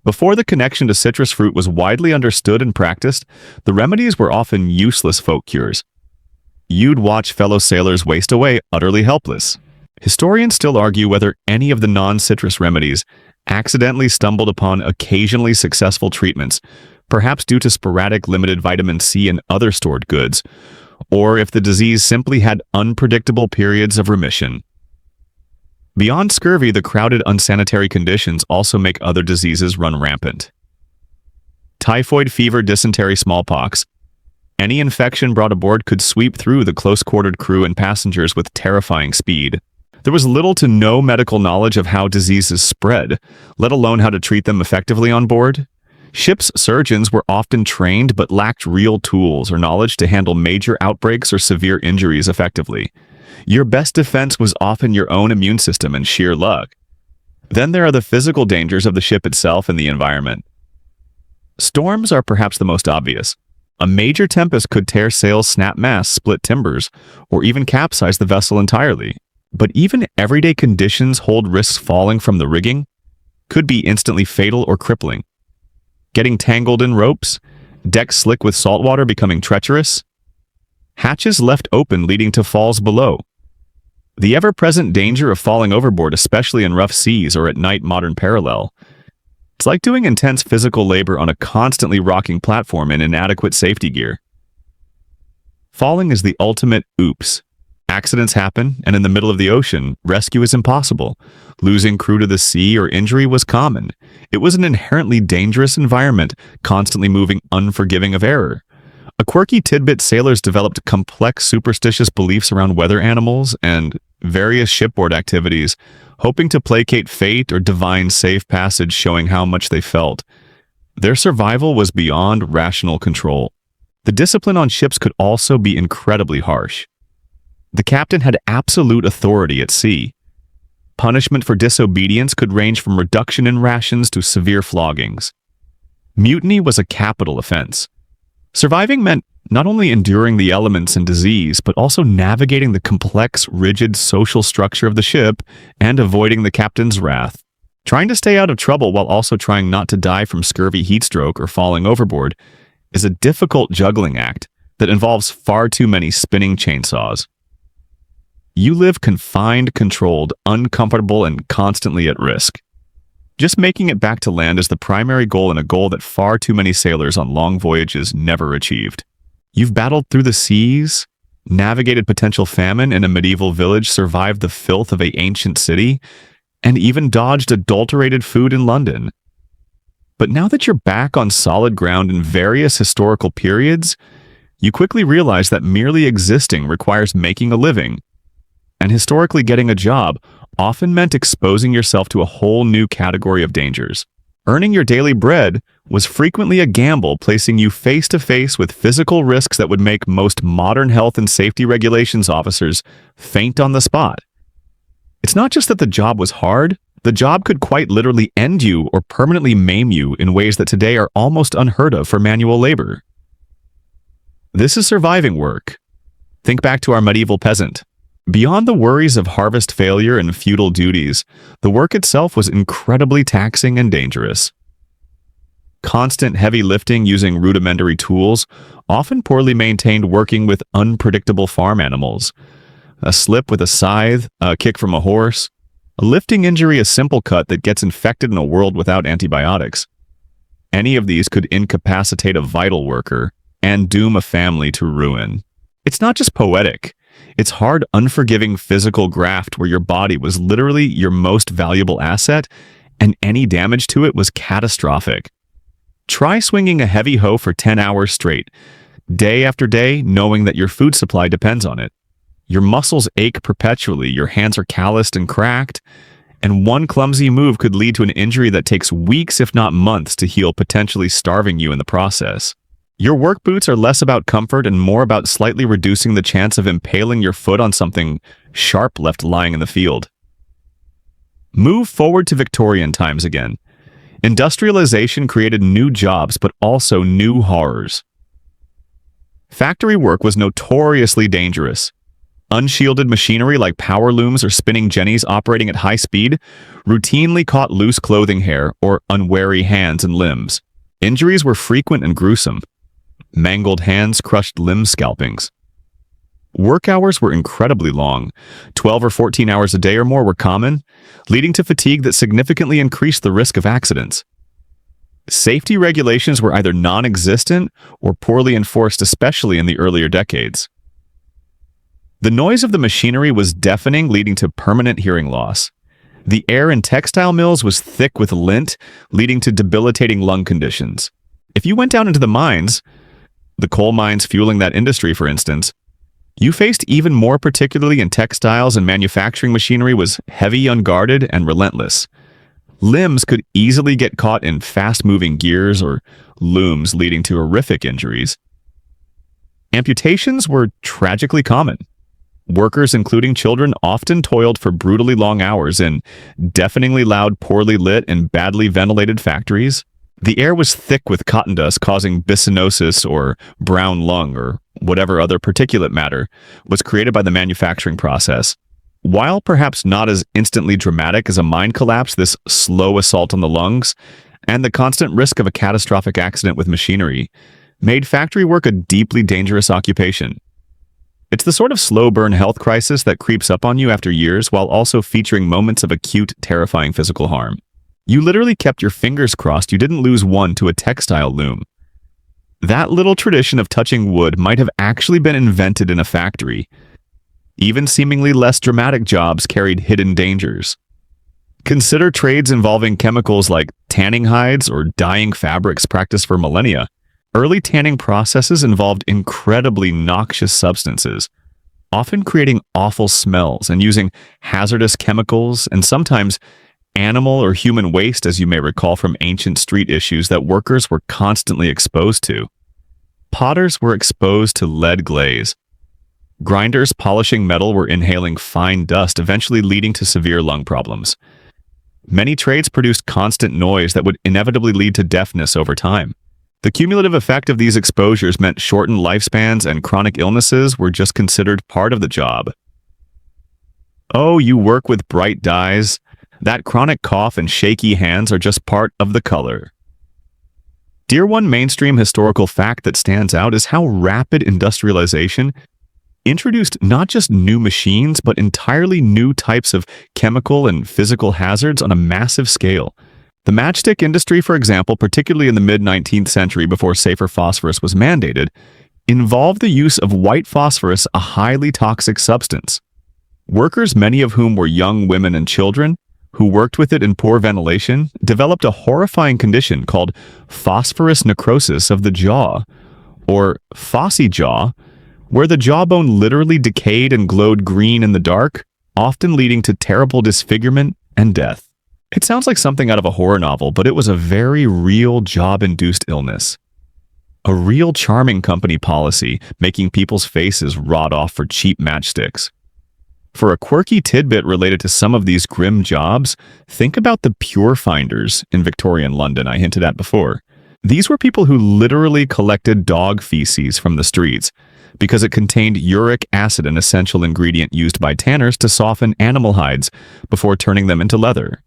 Before the connection to citrus fruit was widely understood and practiced, the remedies were often useless folk cures. You'd watch fellow sailors waste away utterly helpless. Historians still argue whether any of the non-citrus remedies accidentally stumbled upon occasionally successful treatments, perhaps due to sporadic limited vitamin C and other stored goods, or if the disease simply had unpredictable periods of remission. Beyond scurvy, the crowded, unsanitary conditions also make other diseases run rampant. Typhoid fever, dysentery, smallpox. Any infection brought aboard could sweep through the close-quartered crew and passengers with terrifying speed. There was little to no medical knowledge of how diseases spread, let alone how to treat them effectively on board. Ship's surgeons were often trained but lacked real tools or knowledge to handle major outbreaks or severe injuries effectively. Your best defense was often your own immune system and sheer luck. Then there are the physical dangers of the ship itself and the environment. Storms are perhaps the most obvious. A major tempest could tear sails, snap masts, split timbers, or even capsize the vessel entirely. But even everyday conditions hold risks. Falling from the rigging could be instantly fatal or crippling. Getting tangled in ropes, decks slick with salt water becoming treacherous, hatches left open leading to falls below. The ever-present danger of falling overboard, especially in rough seas or at night. Modern parallel. It's like doing intense physical labor on a constantly rocking platform in inadequate safety gear. Falling is the ultimate oops. Accidents happen, and in the middle of the ocean, rescue is impossible. Losing crew to the sea or injury was common. It was an inherently dangerous environment, constantly moving, unforgiving of error. A quirky tidbit: sailors developed complex superstitious beliefs around weather animals and various shipboard activities, hoping to placate fate or divine safe passage, showing how much they felt. Their survival was beyond rational control. The discipline on ships could also be incredibly harsh. The captain had absolute authority at sea. Punishment for disobedience could range from reduction in rations to severe floggings. Mutiny was a capital offense. Surviving meant not only enduring the elements and disease, but also navigating the complex, rigid social structure of the ship and avoiding the captain's wrath. Trying to stay out of trouble while also trying not to die from scurvy, heatstroke, or falling overboard is a difficult juggling act that involves far too many spinning chainsaws. You live confined, controlled, uncomfortable, and constantly at risk. Just making it back to land is the primary goal, and a goal that far too many sailors on long voyages never achieved. You've battled through the seas, navigated potential famine in a medieval village, survived the filth of an ancient city, and even dodged adulterated food in London. But now that you're back on solid ground in various historical periods, you quickly realize that merely existing requires making a living. And historically, getting a job often meant exposing yourself to a whole new category of dangers. Earning your daily bread was frequently a gamble, placing you face to face with physical risks that would make most modern health and safety regulations officers faint on the spot. It's not just that the job was hard, the job could quite literally end you or permanently maim you in ways that today are almost unheard of for manual labor. This is surviving work. Think back to our medieval peasant. Beyond the worries of harvest failure and feudal duties, the work itself was incredibly taxing and dangerous. Constant heavy lifting using rudimentary tools, often poorly maintained, working with unpredictable farm animals. A slip with a scythe, a kick from a horse, a lifting injury, a simple cut that gets infected in a world without antibiotics. Any of these could incapacitate a vital worker and doom a family to ruin. It's not just poetic. It's hard, unforgiving physical graft where your body was literally your most valuable asset, and any damage to it was catastrophic. Try swinging a heavy hoe for 10 hours straight, day after day, knowing that your food supply depends on it. Your muscles ache perpetually, your hands are calloused and cracked, and one clumsy move could lead to an injury that takes weeks, if not months, to heal, potentially starving you in the process. Your work boots are less about comfort and more about slightly reducing the chance of impaling your foot on something sharp left lying in the field. Move forward to Victorian times again. Industrialization created new jobs, but also new horrors. Factory work was notoriously dangerous. Unshielded machinery like power looms or spinning jennies operating at high speed routinely caught loose clothing hair or unwary hands and limbs. Injuries were frequent and gruesome. Mangled hands, crushed limb scalpings. Work hours were incredibly long. 12 or 14 hours a day or more were common, leading to fatigue that significantly increased the risk of accidents. Safety regulations were either non-existent or poorly enforced, especially in the earlier decades. The noise of the machinery was deafening, leading to permanent hearing loss. The air in textile mills was thick with lint, leading to debilitating lung conditions. If you went down into the mines, the coal mines fueling that industry, for instance, you faced even more, particularly in textiles and manufacturing machinery, was heavy, unguarded, and relentless. Limbs could easily get caught in fast-moving gears or looms, leading to horrific injuries. Amputations were tragically common. Workers, including children, often toiled for brutally long hours in deafeningly loud, poorly lit, and badly ventilated factories. The air was thick with cotton dust, causing bisonosis or brown lung or whatever other particulate matter was created by the manufacturing process. While perhaps not as instantly dramatic as a mine collapse, this slow assault on the lungs and the constant risk of a catastrophic accident with machinery made factory work a deeply dangerous occupation. It's the sort of slow-burn health crisis that creeps up on you after years while also featuring moments of acute, terrifying physical harm. You literally kept your fingers crossed you didn't lose one to a textile loom. That little tradition of touching wood might have actually been invented in a factory. Even seemingly less dramatic jobs carried hidden dangers. Consider trades involving chemicals like tanning hides or dyeing fabrics practiced for millennia. Early tanning processes involved incredibly noxious substances, often creating awful smells and using hazardous chemicals and sometimes animal or human waste, as you may recall from ancient street issues that workers were constantly exposed to. Potters were exposed to lead glaze. Grinders polishing metal were inhaling fine dust, eventually leading to severe lung problems. Many trades produced constant noise that would inevitably lead to deafness over time. The cumulative effect of these exposures meant shortened lifespans and chronic illnesses were just considered part of the job. Oh, you work with bright dyes? That chronic cough and shaky hands are just part of the color. Dear, one mainstream historical fact that stands out is how rapid industrialization introduced not just new machines, but entirely new types of chemical and physical hazards on a massive scale. The matchstick industry, for example, particularly in the mid-19th century before safer phosphorus was mandated, involved the use of white phosphorus, a highly toxic substance. Workers, many of whom were young women and children, who worked with it in poor ventilation, developed a horrifying condition called phosphorus necrosis of the jaw, or phossy jaw, where the jawbone literally decayed and glowed green in the dark, often leading to terrible disfigurement and death. It sounds like something out of a horror novel, but it was a very real job-induced illness. A real charming company policy, making people's faces rot off for cheap matchsticks. For a quirky tidbit related to some of these grim jobs, think about the pure finders in Victorian London I hinted at before. These were people who literally collected dog feces from the streets because it contained uric acid, an essential ingredient used by tanners to soften animal hides before turning them into leather.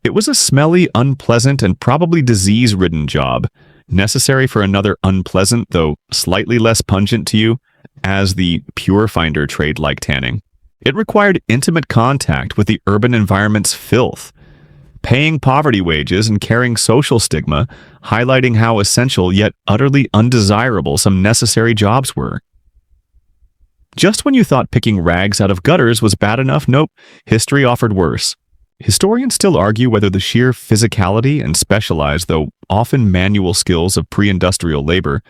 It was a smelly, unpleasant, and probably disease-ridden job, necessary for another unpleasant, though slightly less pungent to you, as the pure finder trade like tanning. It required intimate contact with the urban environment's filth, paying poverty wages and carrying social stigma, highlighting how essential yet utterly undesirable some necessary jobs were. Just when you thought picking rags out of gutters was bad enough, nope, history offered worse. Historians still argue whether the sheer physicality and specialized, though often manual skills of pre-industrial labor,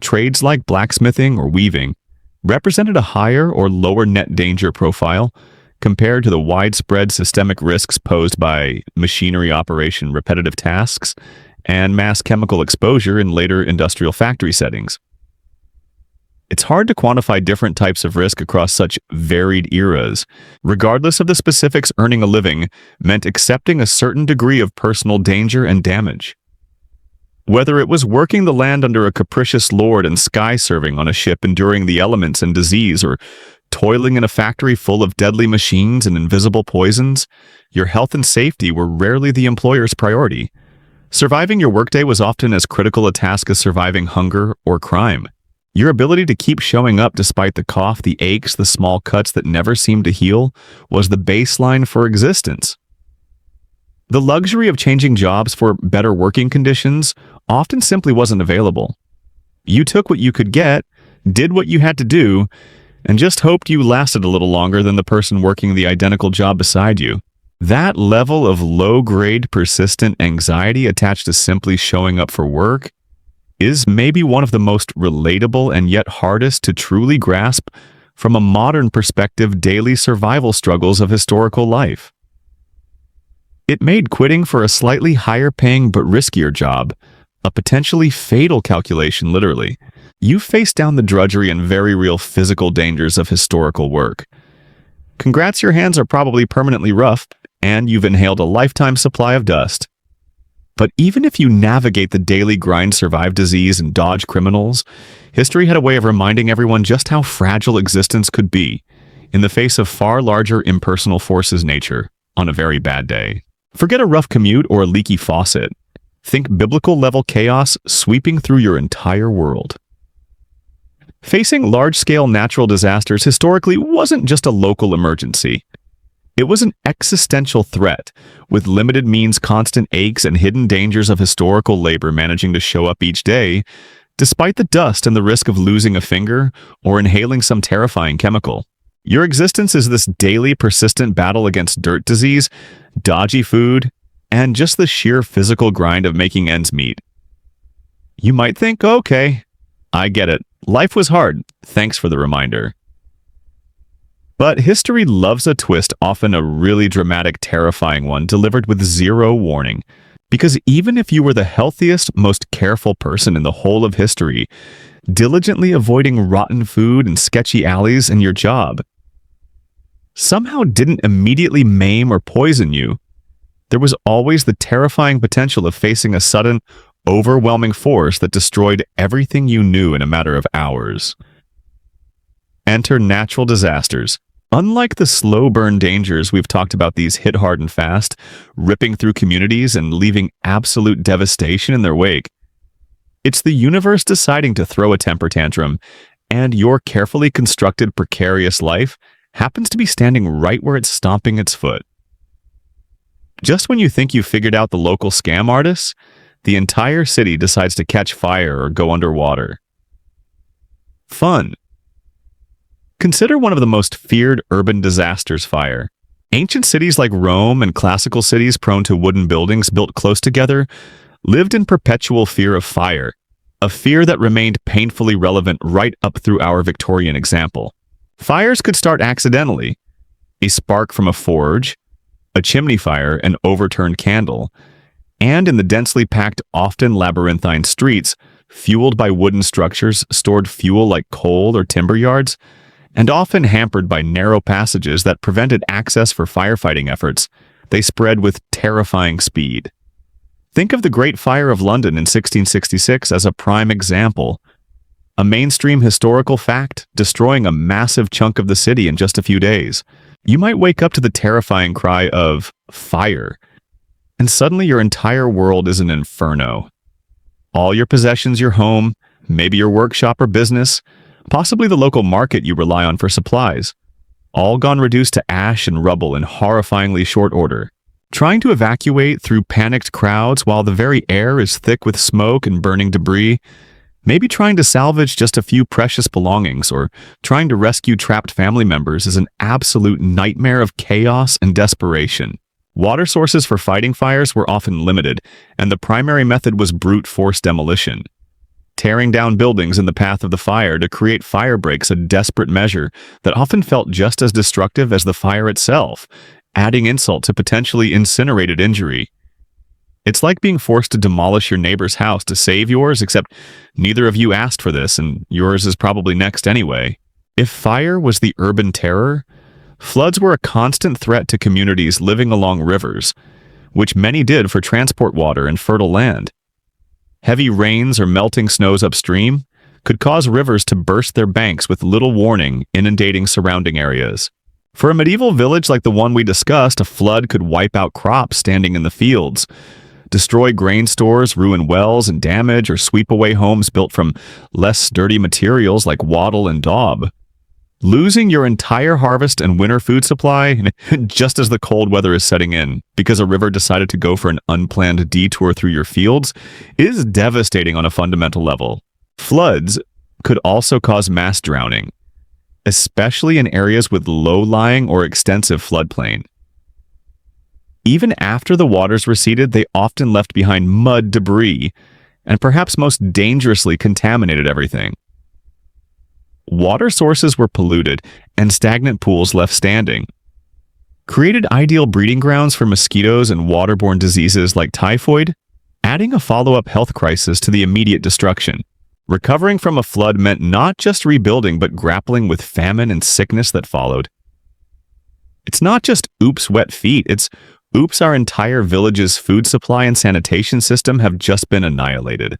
trades like blacksmithing or weaving, represented a higher or lower net danger profile compared to the widespread systemic risks posed by machinery operation repetitive tasks and mass chemical exposure in later industrial factory settings. It's hard to quantify different types of risk across such varied eras. Regardless of the specifics, earning a living meant accepting a certain degree of personal danger and damage. Whether it was working the land under a capricious lord and sky serving on a ship enduring the elements and disease, or toiling in a factory full of deadly machines and invisible poisons, your health and safety were rarely the employer's priority. Surviving your workday was often as critical a task as surviving hunger or crime. Your ability to keep showing up despite the cough, the aches, the small cuts that never seemed to heal was the baseline for existence. The luxury of changing jobs for better working conditions often simply wasn't available. You took what you could get, did what you had to do, and just hoped you lasted a little longer than the person working the identical job beside you. That level of low-grade, persistent anxiety attached to simply showing up for work is maybe one of the most relatable and yet hardest to truly grasp from a modern perspective daily survival struggles of historical life. It made quitting for a slightly higher-paying but riskier job a potentially fatal calculation, literally. You faced down the drudgery and very real physical dangers of historical work. Congrats, your hands are probably permanently rough, and you've inhaled a lifetime supply of dust. But even if you navigate the daily grind, survive disease, and dodge criminals, history had a way of reminding everyone just how fragile existence could be in the face of far larger impersonal forces nature on a very bad day. Forget a rough commute or a leaky faucet. Think biblical-level chaos sweeping through your entire world. Facing large-scale natural disasters historically wasn't just a local emergency. It was an existential threat, with limited means, constant aches, and hidden dangers of historical labor managing to show up each day, despite the dust and the risk of losing a finger or inhaling some terrifying chemical. Your existence is this daily, persistent battle against dirt disease, dodgy food, and just the sheer physical grind of making ends meet. You might think, okay, I get it. Life was hard. Thanks for the reminder. But history loves a twist, often a really dramatic, terrifying one, delivered with zero warning. Because even if you were the healthiest, most careful person in the whole of history, diligently avoiding rotten food and sketchy alleys in your job somehow didn't immediately maim or poison you, there was always the terrifying potential of facing a sudden, overwhelming force that destroyed everything you knew in a matter of hours. Enter natural disasters. Unlike the slow burn dangers we've talked about, these hit hard and fast, ripping through communities and leaving absolute devastation in their wake. It's the universe deciding to throw a temper tantrum, and your carefully constructed precarious life happens to be standing right where it's stomping its foot. Just when you think you figured out the local scam artists, the entire city decides to catch fire or go underwater. Fun. Consider one of the most feared urban disasters: fire. Ancient cities like Rome and classical cities prone to wooden buildings built close together lived in perpetual fear of fire, a fear that remained painfully relevant right up through our Victorian example. Fires could start accidentally: a spark from a forge, a chimney fire, an overturned candle, and in the densely packed, often labyrinthine streets, fueled by wooden structures, stored fuel like coal or timber yards, and often hampered by narrow passages that prevented access for firefighting efforts, they spread with terrifying speed. Think of the Great Fire of London in 1666 as a prime example. A mainstream historical fact, destroying a massive chunk of the city in just a few days. You might wake up to the terrifying cry of fire, and suddenly your entire world is an inferno. All your possessions, your home, maybe your workshop or business, possibly the local market you rely on for supplies, all gone reduced to ash and rubble in horrifyingly short order. Trying to evacuate through panicked crowds while the very air is thick with smoke and burning debris, maybe trying to salvage just a few precious belongings or trying to rescue trapped family members is an absolute nightmare of chaos and desperation. Water sources for fighting fires were often limited, and the primary method was brute force demolition. Tearing down buildings in the path of the fire to create fire breaks, a desperate measure that often felt just as destructive as the fire itself, adding insult to potentially incinerated injury. It's like being forced to demolish your neighbor's house to save yours, except neither of you asked for this, and yours is probably next anyway. If fire was the urban terror, floods were a constant threat to communities living along rivers, which many did for transport water and fertile land. Heavy rains or melting snows upstream could cause rivers to burst their banks with little warning, inundating surrounding areas. For a medieval village like the one we discussed, a flood could wipe out crops standing in the fields, destroy grain stores, ruin wells and damage, or sweep away homes built from less sturdy materials like wattle and daub. Losing your entire harvest and winter food supply just as the cold weather is setting in because a river decided to go for an unplanned detour through your fields is devastating on a fundamental level. Floods could also cause mass drowning, especially in areas with low-lying or extensive floodplain. Even after the waters receded, they often left behind mud, debris, and perhaps most dangerously contaminated everything. Water sources were polluted, and stagnant pools left standing. Created ideal breeding grounds for mosquitoes and waterborne diseases like typhoid, adding a follow-up health crisis to the immediate destruction. Recovering from a flood meant not just rebuilding, but grappling with famine and sickness that followed. It's not just oops, wet feet, it's oops, our entire village's food supply and sanitation system have just been annihilated.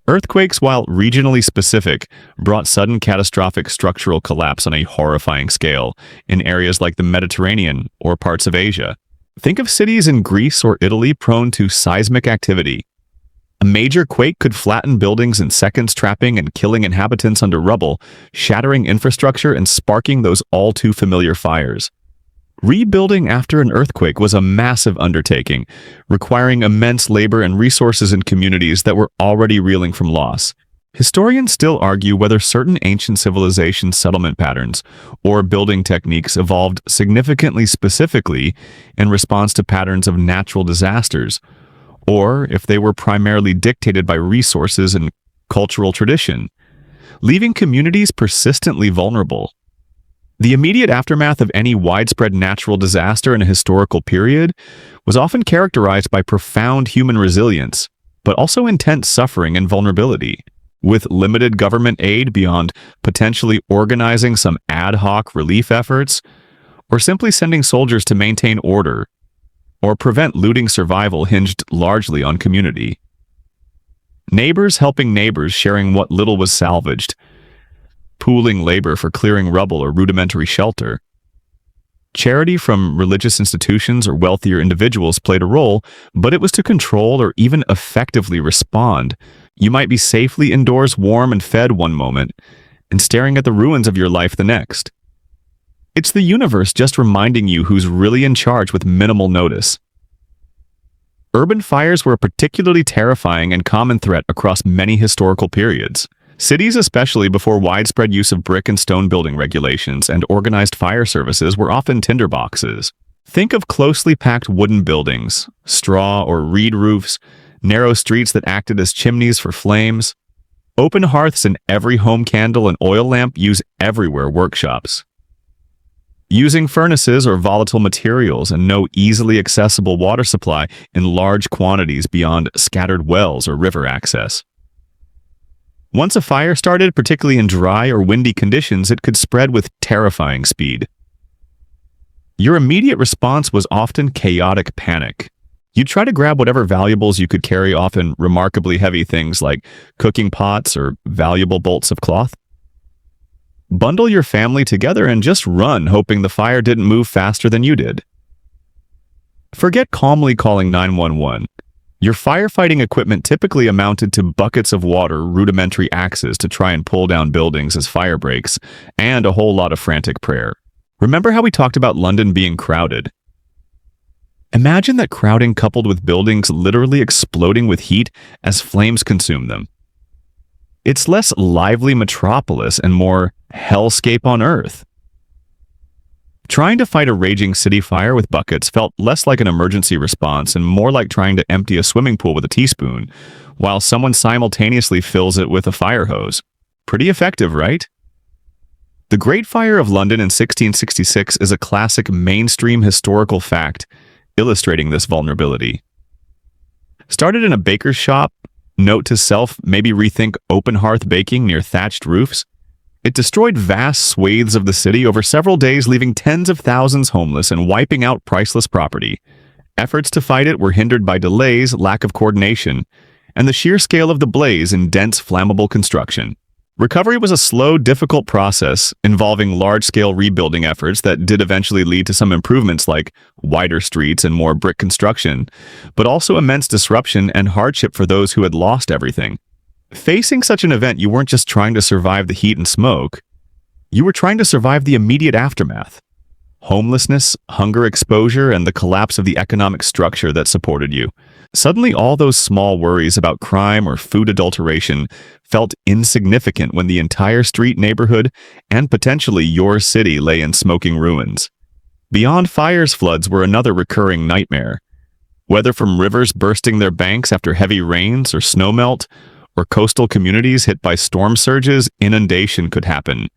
Earthquakes, while regionally specific, brought sudden catastrophic structural collapse on a horrifying scale in areas like the Mediterranean or parts of Asia. Think of cities in Greece or Italy prone to seismic activity. A major quake could flatten buildings in seconds, trapping and killing inhabitants under rubble, shattering infrastructure and sparking those all-too-familiar fires. Rebuilding after an earthquake was a massive undertaking, requiring immense labor and resources in communities that were already reeling from loss. Historians still argue whether certain ancient civilization settlement patterns or building techniques evolved significantly specifically in response to patterns of natural disasters, or if they were primarily dictated by resources and cultural tradition, leaving communities persistently vulnerable. The immediate aftermath of any widespread natural disaster in a historical period was often characterized by profound human resilience, but also intense suffering and vulnerability. With limited government aid beyond potentially organizing some ad hoc relief efforts, or simply sending soldiers to maintain order, or prevent looting, survival hinged largely on community. Neighbors helping neighbors, sharing what little was salvaged, pooling labor for clearing rubble or rudimentary shelter. Charity from religious institutions or wealthier individuals played a role, but it was to control or even effectively respond. You might be safely indoors, warm and fed one moment, and staring at the ruins of your life the next. It's the universe just reminding you who's really in charge with minimal notice. Urban fires were a particularly terrifying and common threat across many historical periods. Cities, especially before widespread use of brick and stone building regulations and organized fire services, were often tinderboxes. Think of closely packed wooden buildings, straw or reed roofs, narrow streets that acted as chimneys for flames, open hearths in every home, candle and oil lamp used everywhere, workshops. Using furnaces or volatile materials and no easily accessible water supply in large quantities beyond scattered wells or river access. Once a fire started, particularly in dry or windy conditions, it could spread with terrifying speed. Your immediate response was often chaotic panic. You'd try to grab whatever valuables you could carry, often remarkably heavy things like cooking pots or valuable bolts of cloth. Bundle your family together and just run, hoping the fire didn't move faster than you did. Forget calmly calling 911. Your firefighting equipment typically amounted to buckets of water, rudimentary axes to try and pull down buildings as fire breaks, and a whole lot of frantic prayer. Remember how we talked about London being crowded? Imagine that crowding coupled with buildings literally exploding with heat as flames consume them. It's less lively metropolis and more hellscape on Earth. Trying to fight a raging city fire with buckets felt less like an emergency response and more like trying to empty a swimming pool with a teaspoon, while someone simultaneously fills it with a fire hose. Pretty effective, right? The Great Fire of London in 1666 is a classic mainstream historical fact illustrating this vulnerability. Started in a baker's shop, note to self, maybe rethink open hearth baking near thatched roofs. It destroyed vast swathes of the city over several days, leaving tens of thousands homeless and wiping out priceless property. Efforts to fight it were hindered by delays, lack of coordination, and the sheer scale of the blaze in dense, flammable construction. Recovery was a slow, difficult process involving large-scale rebuilding efforts that did eventually lead to some improvements like wider streets and more brick construction, but also immense disruption and hardship for those who had lost everything. Facing such an event, you weren't just trying to survive the heat and smoke, you were trying to survive the immediate aftermath. Homelessness, hunger exposure, and the collapse of the economic structure that supported you. Suddenly, all those small worries about crime or food adulteration felt insignificant when the entire street, neighborhood, and potentially your city lay in smoking ruins. Beyond fires, floods were another recurring nightmare. Whether from rivers bursting their banks after heavy rains or snowmelt, or coastal communities hit by storm surges, inundation could happen,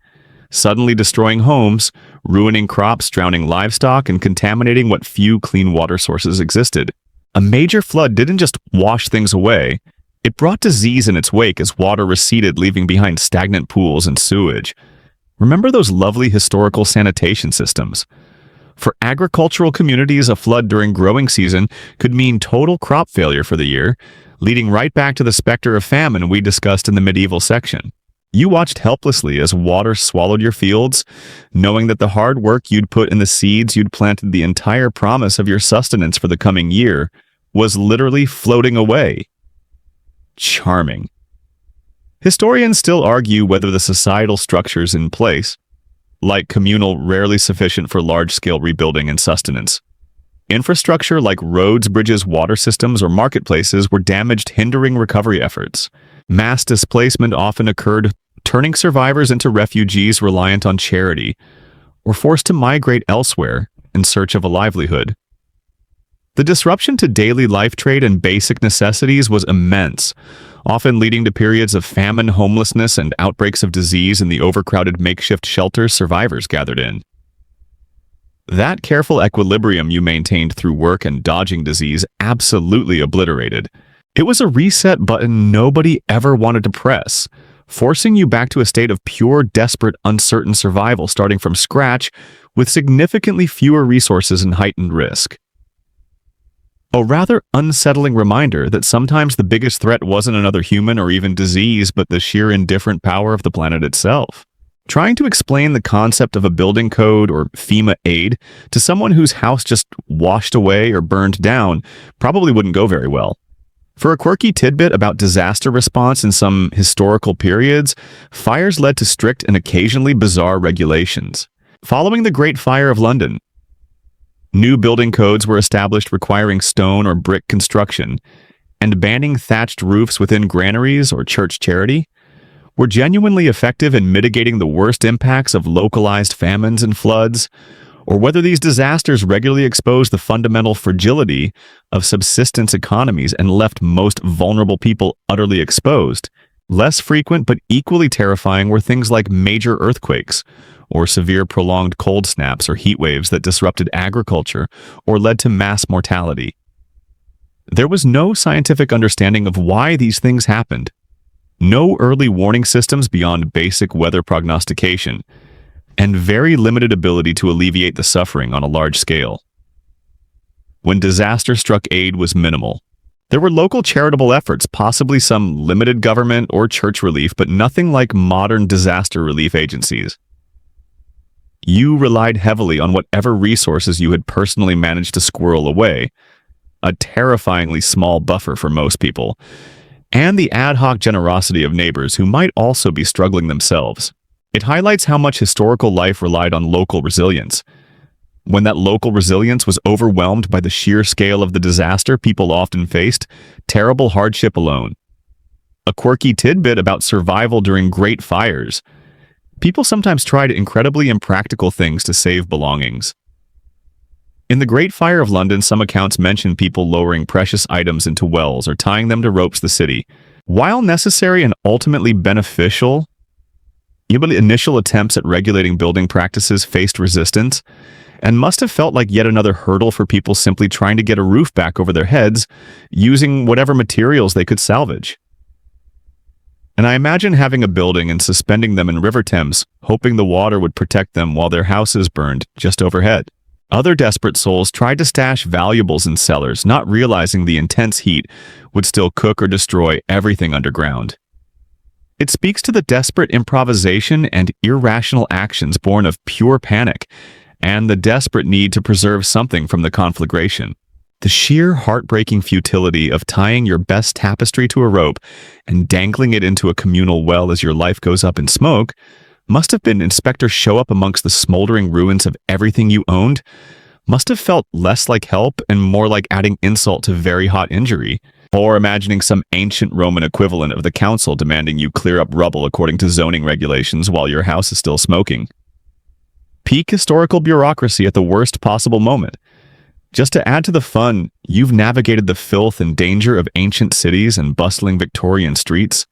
suddenly destroying homes, ruining crops, drowning livestock, and contaminating what few clean water sources existed. A major flood didn't just wash things away, it brought disease in its wake as water receded, leaving behind stagnant pools and sewage. Remember those lovely historical sanitation systems? For agricultural communities, a flood during growing season could mean total crop failure for the year, leading right back to the specter of famine we discussed in the medieval section. You watched helplessly as water swallowed your fields, knowing that the hard work you'd put in the seeds you'd planted, the entire promise of your sustenance for the coming year, was literally floating away. Charming. Historians still argue whether the societal structures in place, like communal, rarely sufficient for large-scale rebuilding and sustenance. Infrastructure like roads, bridges, water systems, or marketplaces were damaged, hindering recovery efforts. Mass displacement often occurred, turning survivors into refugees reliant on charity, or forced to migrate elsewhere in search of a livelihood. The disruption to daily life, trade, and basic necessities was immense, often leading to periods of famine, homelessness, and outbreaks of disease in the overcrowded makeshift shelters survivors gathered in. That careful equilibrium you maintained through work and dodging disease absolutely obliterated. It was a reset button nobody ever wanted to press, forcing you back to a state of pure, desperate, uncertain survival, starting from scratch with significantly fewer resources and heightened risk. A rather unsettling reminder that sometimes the biggest threat wasn't another human or even disease, but the sheer indifferent power of the planet itself. Trying to explain the concept of a building code or FEMA aid to someone whose house just washed away or burned down probably wouldn't go very well. For a quirky tidbit about disaster response in some historical periods, fires led to strict and occasionally bizarre regulations. Following the Great Fire of London, new building codes were established requiring stone or brick construction, and banning thatched roofs within granaries or church charity were genuinely effective in mitigating the worst impacts of localized famines and floods, or whether these disasters regularly exposed the fundamental fragility of subsistence economies and left most vulnerable people utterly exposed. Less frequent but equally terrifying were things like major earthquakes, or severe prolonged cold snaps or heat waves that disrupted agriculture or led to mass mortality. There was no scientific understanding of why these things happened, no early warning systems beyond basic weather prognostication, and very limited ability to alleviate the suffering on a large scale. When disaster struck, aid was minimal. There were local charitable efforts, possibly some limited government or church relief, but nothing like modern disaster relief agencies. You relied heavily on whatever resources you had personally managed to squirrel away, a terrifyingly small buffer for most people, and the ad hoc generosity of neighbors who might also be struggling themselves. It highlights how much historical life relied on local resilience. When that local resilience was overwhelmed by the sheer scale of the disaster people often faced, terrible hardship alone. A quirky tidbit about survival during great fires. People sometimes tried incredibly impractical things to save belongings. In the Great Fire of London, some accounts mention people lowering precious items into wells or tying them to ropes the city. While necessary and ultimately beneficial, initial attempts at regulating building practices faced resistance, and must have felt like yet another hurdle for people simply trying to get a roof back over their heads using whatever materials they could salvage. And I imagine having a building and suspending them in River Thames, hoping the water would protect them while their houses burned just overhead. Other desperate souls tried to stash valuables in cellars, not realizing the intense heat would still cook or destroy everything underground. It speaks to the desperate improvisation and irrational actions born of pure panic, and the desperate need to preserve something from the conflagration. The sheer heartbreaking futility of tying your best tapestry to a rope and dangling it into a communal well as your life goes up in smoke must have been Inspector show up amongst the smoldering ruins of everything you owned, must have felt less like help and more like adding insult to very hot injury, or imagining some ancient Roman equivalent of the council demanding you clear up rubble according to zoning regulations while your house is still smoking. Peak historical bureaucracy at the worst possible moment. Just to add to the fun, you've navigated the filth and danger of ancient cities and bustling Victorian streets,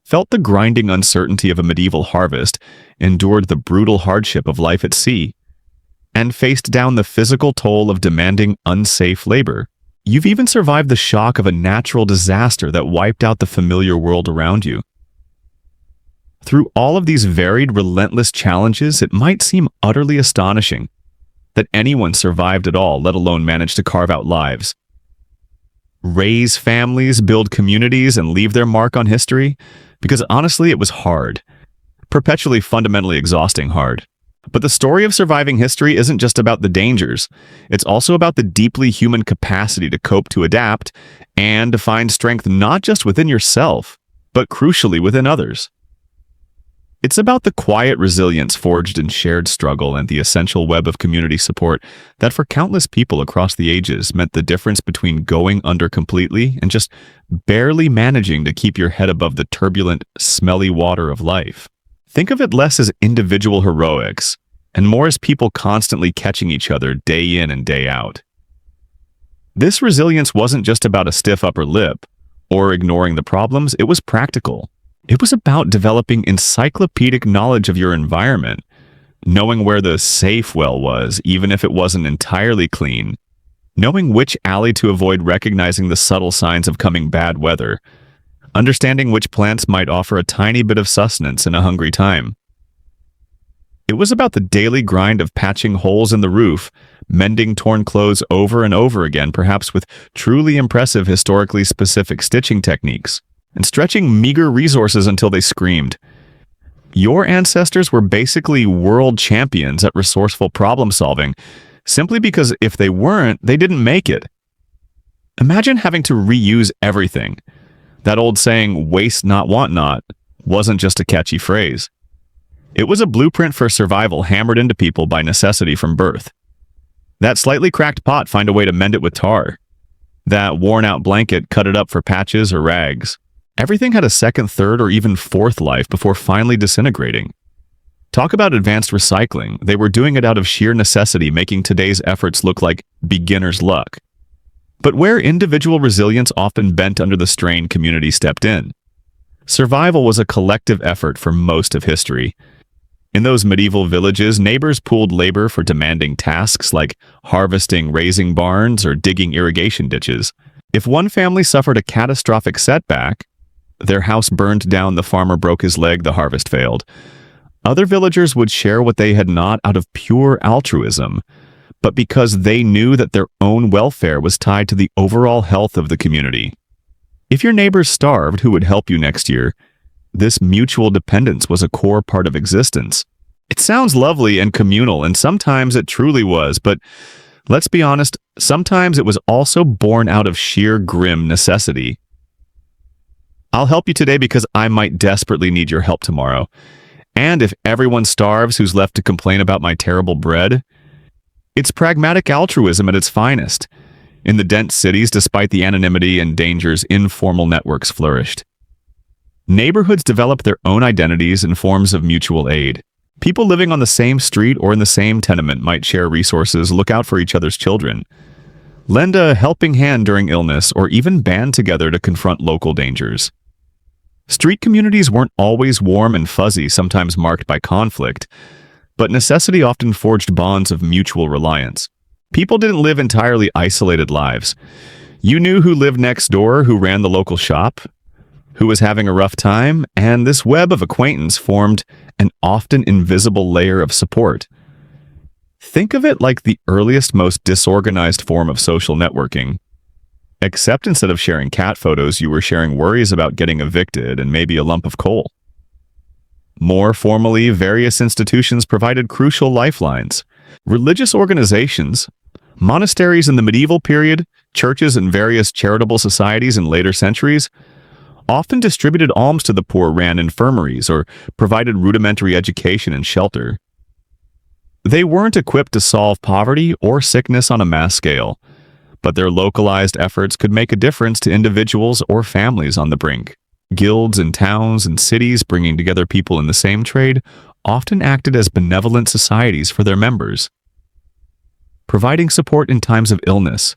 felt the grinding uncertainty of a medieval harvest, endured the brutal hardship of life at sea, and faced down the physical toll of demanding unsafe labor. You've even survived the shock of a natural disaster that wiped out the familiar world around you. Through all of these varied, relentless challenges, it might seem utterly astonishing that anyone survived at all, let alone managed to carve out lives, raise families, build communities, and leave their mark on history, because honestly, it was hard. Perpetually, fundamentally exhausting hard. But the story of surviving history isn't just about the dangers. It's also about the deeply human capacity to cope, to adapt, and to find strength not just within yourself, but crucially within others. It's about the quiet resilience forged in shared struggle and the essential web of community support that for countless people across the ages meant the difference between going under completely and just barely managing to keep your head above the turbulent, smelly water of life. Think of it less as individual heroics and more as people constantly catching each other day in and day out. This resilience wasn't just about a stiff upper lip or ignoring the problems, it was practical. It was about developing encyclopedic knowledge of your environment, knowing where the safe well was, even if it wasn't entirely clean, knowing which alley to avoid, recognizing the subtle signs of coming bad weather, understanding which plants might offer a tiny bit of sustenance in a hungry time. It was about the daily grind of patching holes in the roof, mending torn clothes over and over again, perhaps with truly impressive historically specific stitching techniques, and stretching meager resources until they screamed. Your ancestors were basically world champions at resourceful problem solving, simply because if they weren't, they didn't make it. Imagine having to reuse everything. That old saying, waste not, want not, wasn't just a catchy phrase. It was a blueprint for survival hammered into people by necessity from birth. That slightly cracked pot, find a way to mend it with tar. That worn-out blanket, cut it up for patches or rags. Everything had a second, third, or even fourth life before finally disintegrating. Talk about advanced recycling. They were doing it out of sheer necessity, making today's efforts look like beginner's luck. But where individual resilience often bent under the strain, community stepped in. Survival was a collective effort for most of history. In those medieval villages, neighbors pooled labor for demanding tasks like harvesting, raising barns, or digging irrigation ditches. If one family suffered a catastrophic setback, their house burned down, the farmer broke his leg, the harvest failed. Other villagers would share what they had not out of pure altruism, but because they knew that their own welfare was tied to the overall health of the community. If your neighbors starved, who would help you next year? This mutual dependence was a core part of existence. It sounds lovely and communal, and sometimes it truly was, but let's be honest, sometimes it was also born out of sheer grim necessity. I'll help you today because I might desperately need your help tomorrow. And if everyone starves who's left to complain about my terrible bread, it's pragmatic altruism at its finest. In the dense cities, despite the anonymity and dangers, informal networks flourished. Neighborhoods developed their own identities and forms of mutual aid. People living on the same street or in the same tenement might share resources, look out for each other's children, lend a helping hand during illness, or even band together to confront local dangers. Street communities weren't always warm and fuzzy, sometimes marked by conflict, but necessity often forged bonds of mutual reliance. People didn't live entirely isolated lives. You knew who lived next door, who ran the local shop, who was having a rough time, and this web of acquaintance formed an often invisible layer of support. Think of it like the earliest, most disorganized form of social networking. Except instead of sharing cat photos, you were sharing worries about getting evicted and maybe a lump of coal. More formally, various institutions provided crucial lifelines. Religious organizations, monasteries in the medieval period, churches and various charitable societies in later centuries, often distributed alms to the poor, ran infirmaries, or provided rudimentary education and shelter. They weren't equipped to solve poverty or sickness on a mass scale, but their localized efforts could make a difference to individuals or families on the brink. Guilds in towns and cities bringing together people in the same trade often acted as benevolent societies for their members, providing support in times of illness,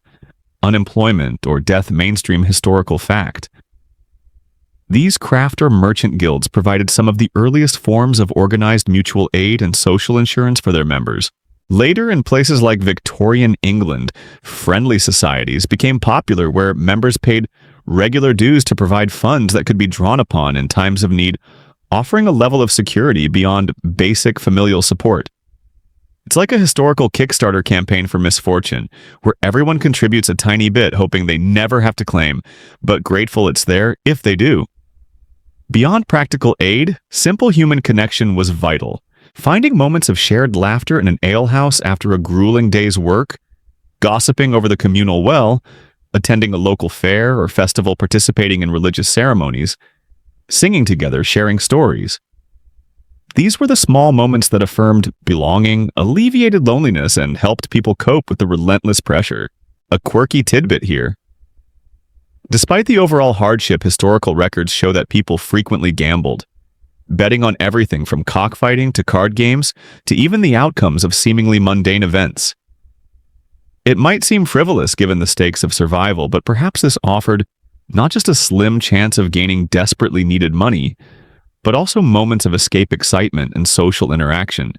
unemployment, or death. Mainstream historical fact. These craft or merchant guilds provided some of the earliest forms of organized mutual aid and social insurance for their members. Later, in places like Victorian England, friendly societies became popular where members paid regular dues to provide funds that could be drawn upon in times of need, offering a level of security beyond basic familial support. It's like a historical Kickstarter campaign for misfortune, where everyone contributes a tiny bit hoping they never have to claim, but grateful it's there if they do. Beyond practical aid, simple human connection was vital. Finding moments of shared laughter in an alehouse after a grueling day's work, gossiping over the communal well, attending a local fair or festival, participating in religious ceremonies, singing together, sharing stories. These were the small moments that affirmed belonging, alleviated loneliness, and helped people cope with the relentless pressure. A quirky tidbit here. Despite the overall hardship, historical records show that people frequently gambled, betting on everything from cockfighting to card games to even the outcomes of seemingly mundane events. It might seem frivolous given the stakes of survival, but perhaps this offered not just a slim chance of gaining desperately needed money, but also moments of escape, excitement, and social interaction.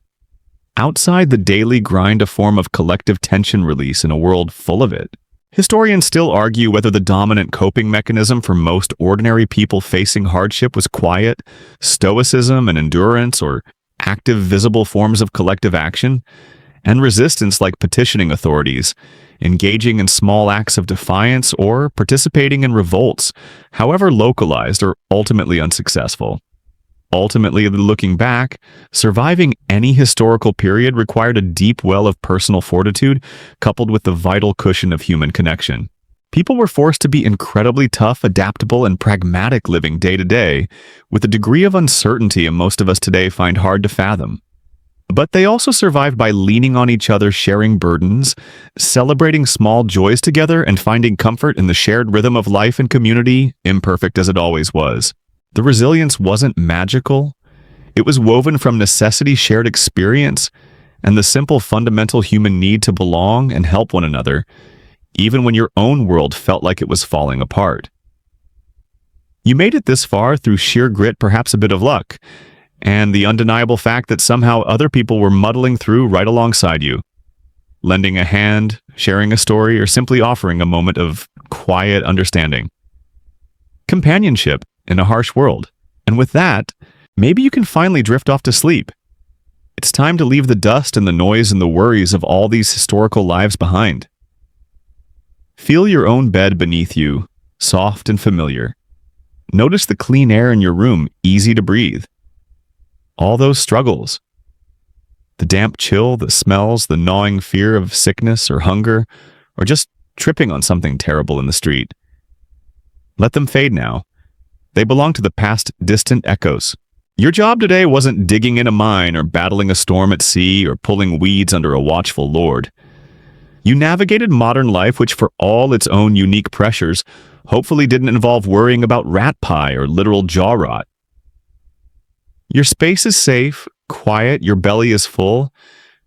Outside the daily grind, a form of collective tension release in a world full of it. Historians still argue whether the dominant coping mechanism for most ordinary people facing hardship was quiet, stoicism and endurance, or active, visible forms of collective action, and resistance like petitioning authorities, engaging in small acts of defiance, or participating in revolts, however localized or ultimately unsuccessful. Ultimately, looking back, surviving any historical period required a deep well of personal fortitude coupled with the vital cushion of human connection. People were forced to be incredibly tough, adaptable, and pragmatic living day to day, with a degree of uncertainty most of us today find hard to fathom. But they also survived by leaning on each other, sharing burdens, celebrating small joys together, and finding comfort in the shared rhythm of life and community, imperfect as it always was. The resilience wasn't magical. It was woven from necessity, shared experience, and the simple fundamental human need to belong and help one another, even when your own world felt like it was falling apart. You made it this far through sheer grit, perhaps a bit of luck, and the undeniable fact that somehow other people were muddling through right alongside you, lending a hand, sharing a story, or simply offering a moment of quiet understanding. Companionship in a harsh world. And with that, maybe you can finally drift off to sleep. It's time to leave the dust and the noise and the worries of all these historical lives behind. Feel your own bed beneath you, soft and familiar. Notice the clean air in your room, easy to breathe. All those struggles. The damp chill, the smells, the gnawing fear of sickness or hunger, or just tripping on something terrible in the street. Let them fade now. They belong to the past, distant echoes. Your job today wasn't digging in a mine or battling a storm at sea or pulling weeds under a watchful lord. You navigated modern life, which for all its own unique pressures, hopefully didn't involve worrying about rat pie or literal jaw rot. Your space is safe, quiet, your belly is full,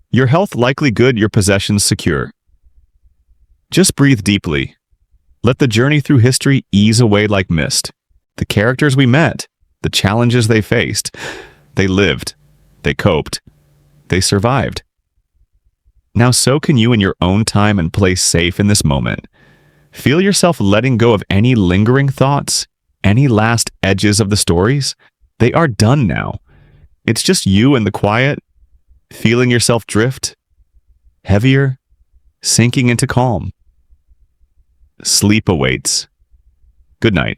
your health likely good, your possessions secure. Just breathe deeply. Let the journey through history ease away like mist. The characters we met, the challenges they faced, they lived, they coped, They survived. Now so can you in your own time and place, safe in this moment. Feel yourself letting go of any lingering thoughts, any last edges of the stories. They are done now. It's just you and the quiet, feeling yourself drift, heavier, sinking into calm. Sleep awaits. Good night.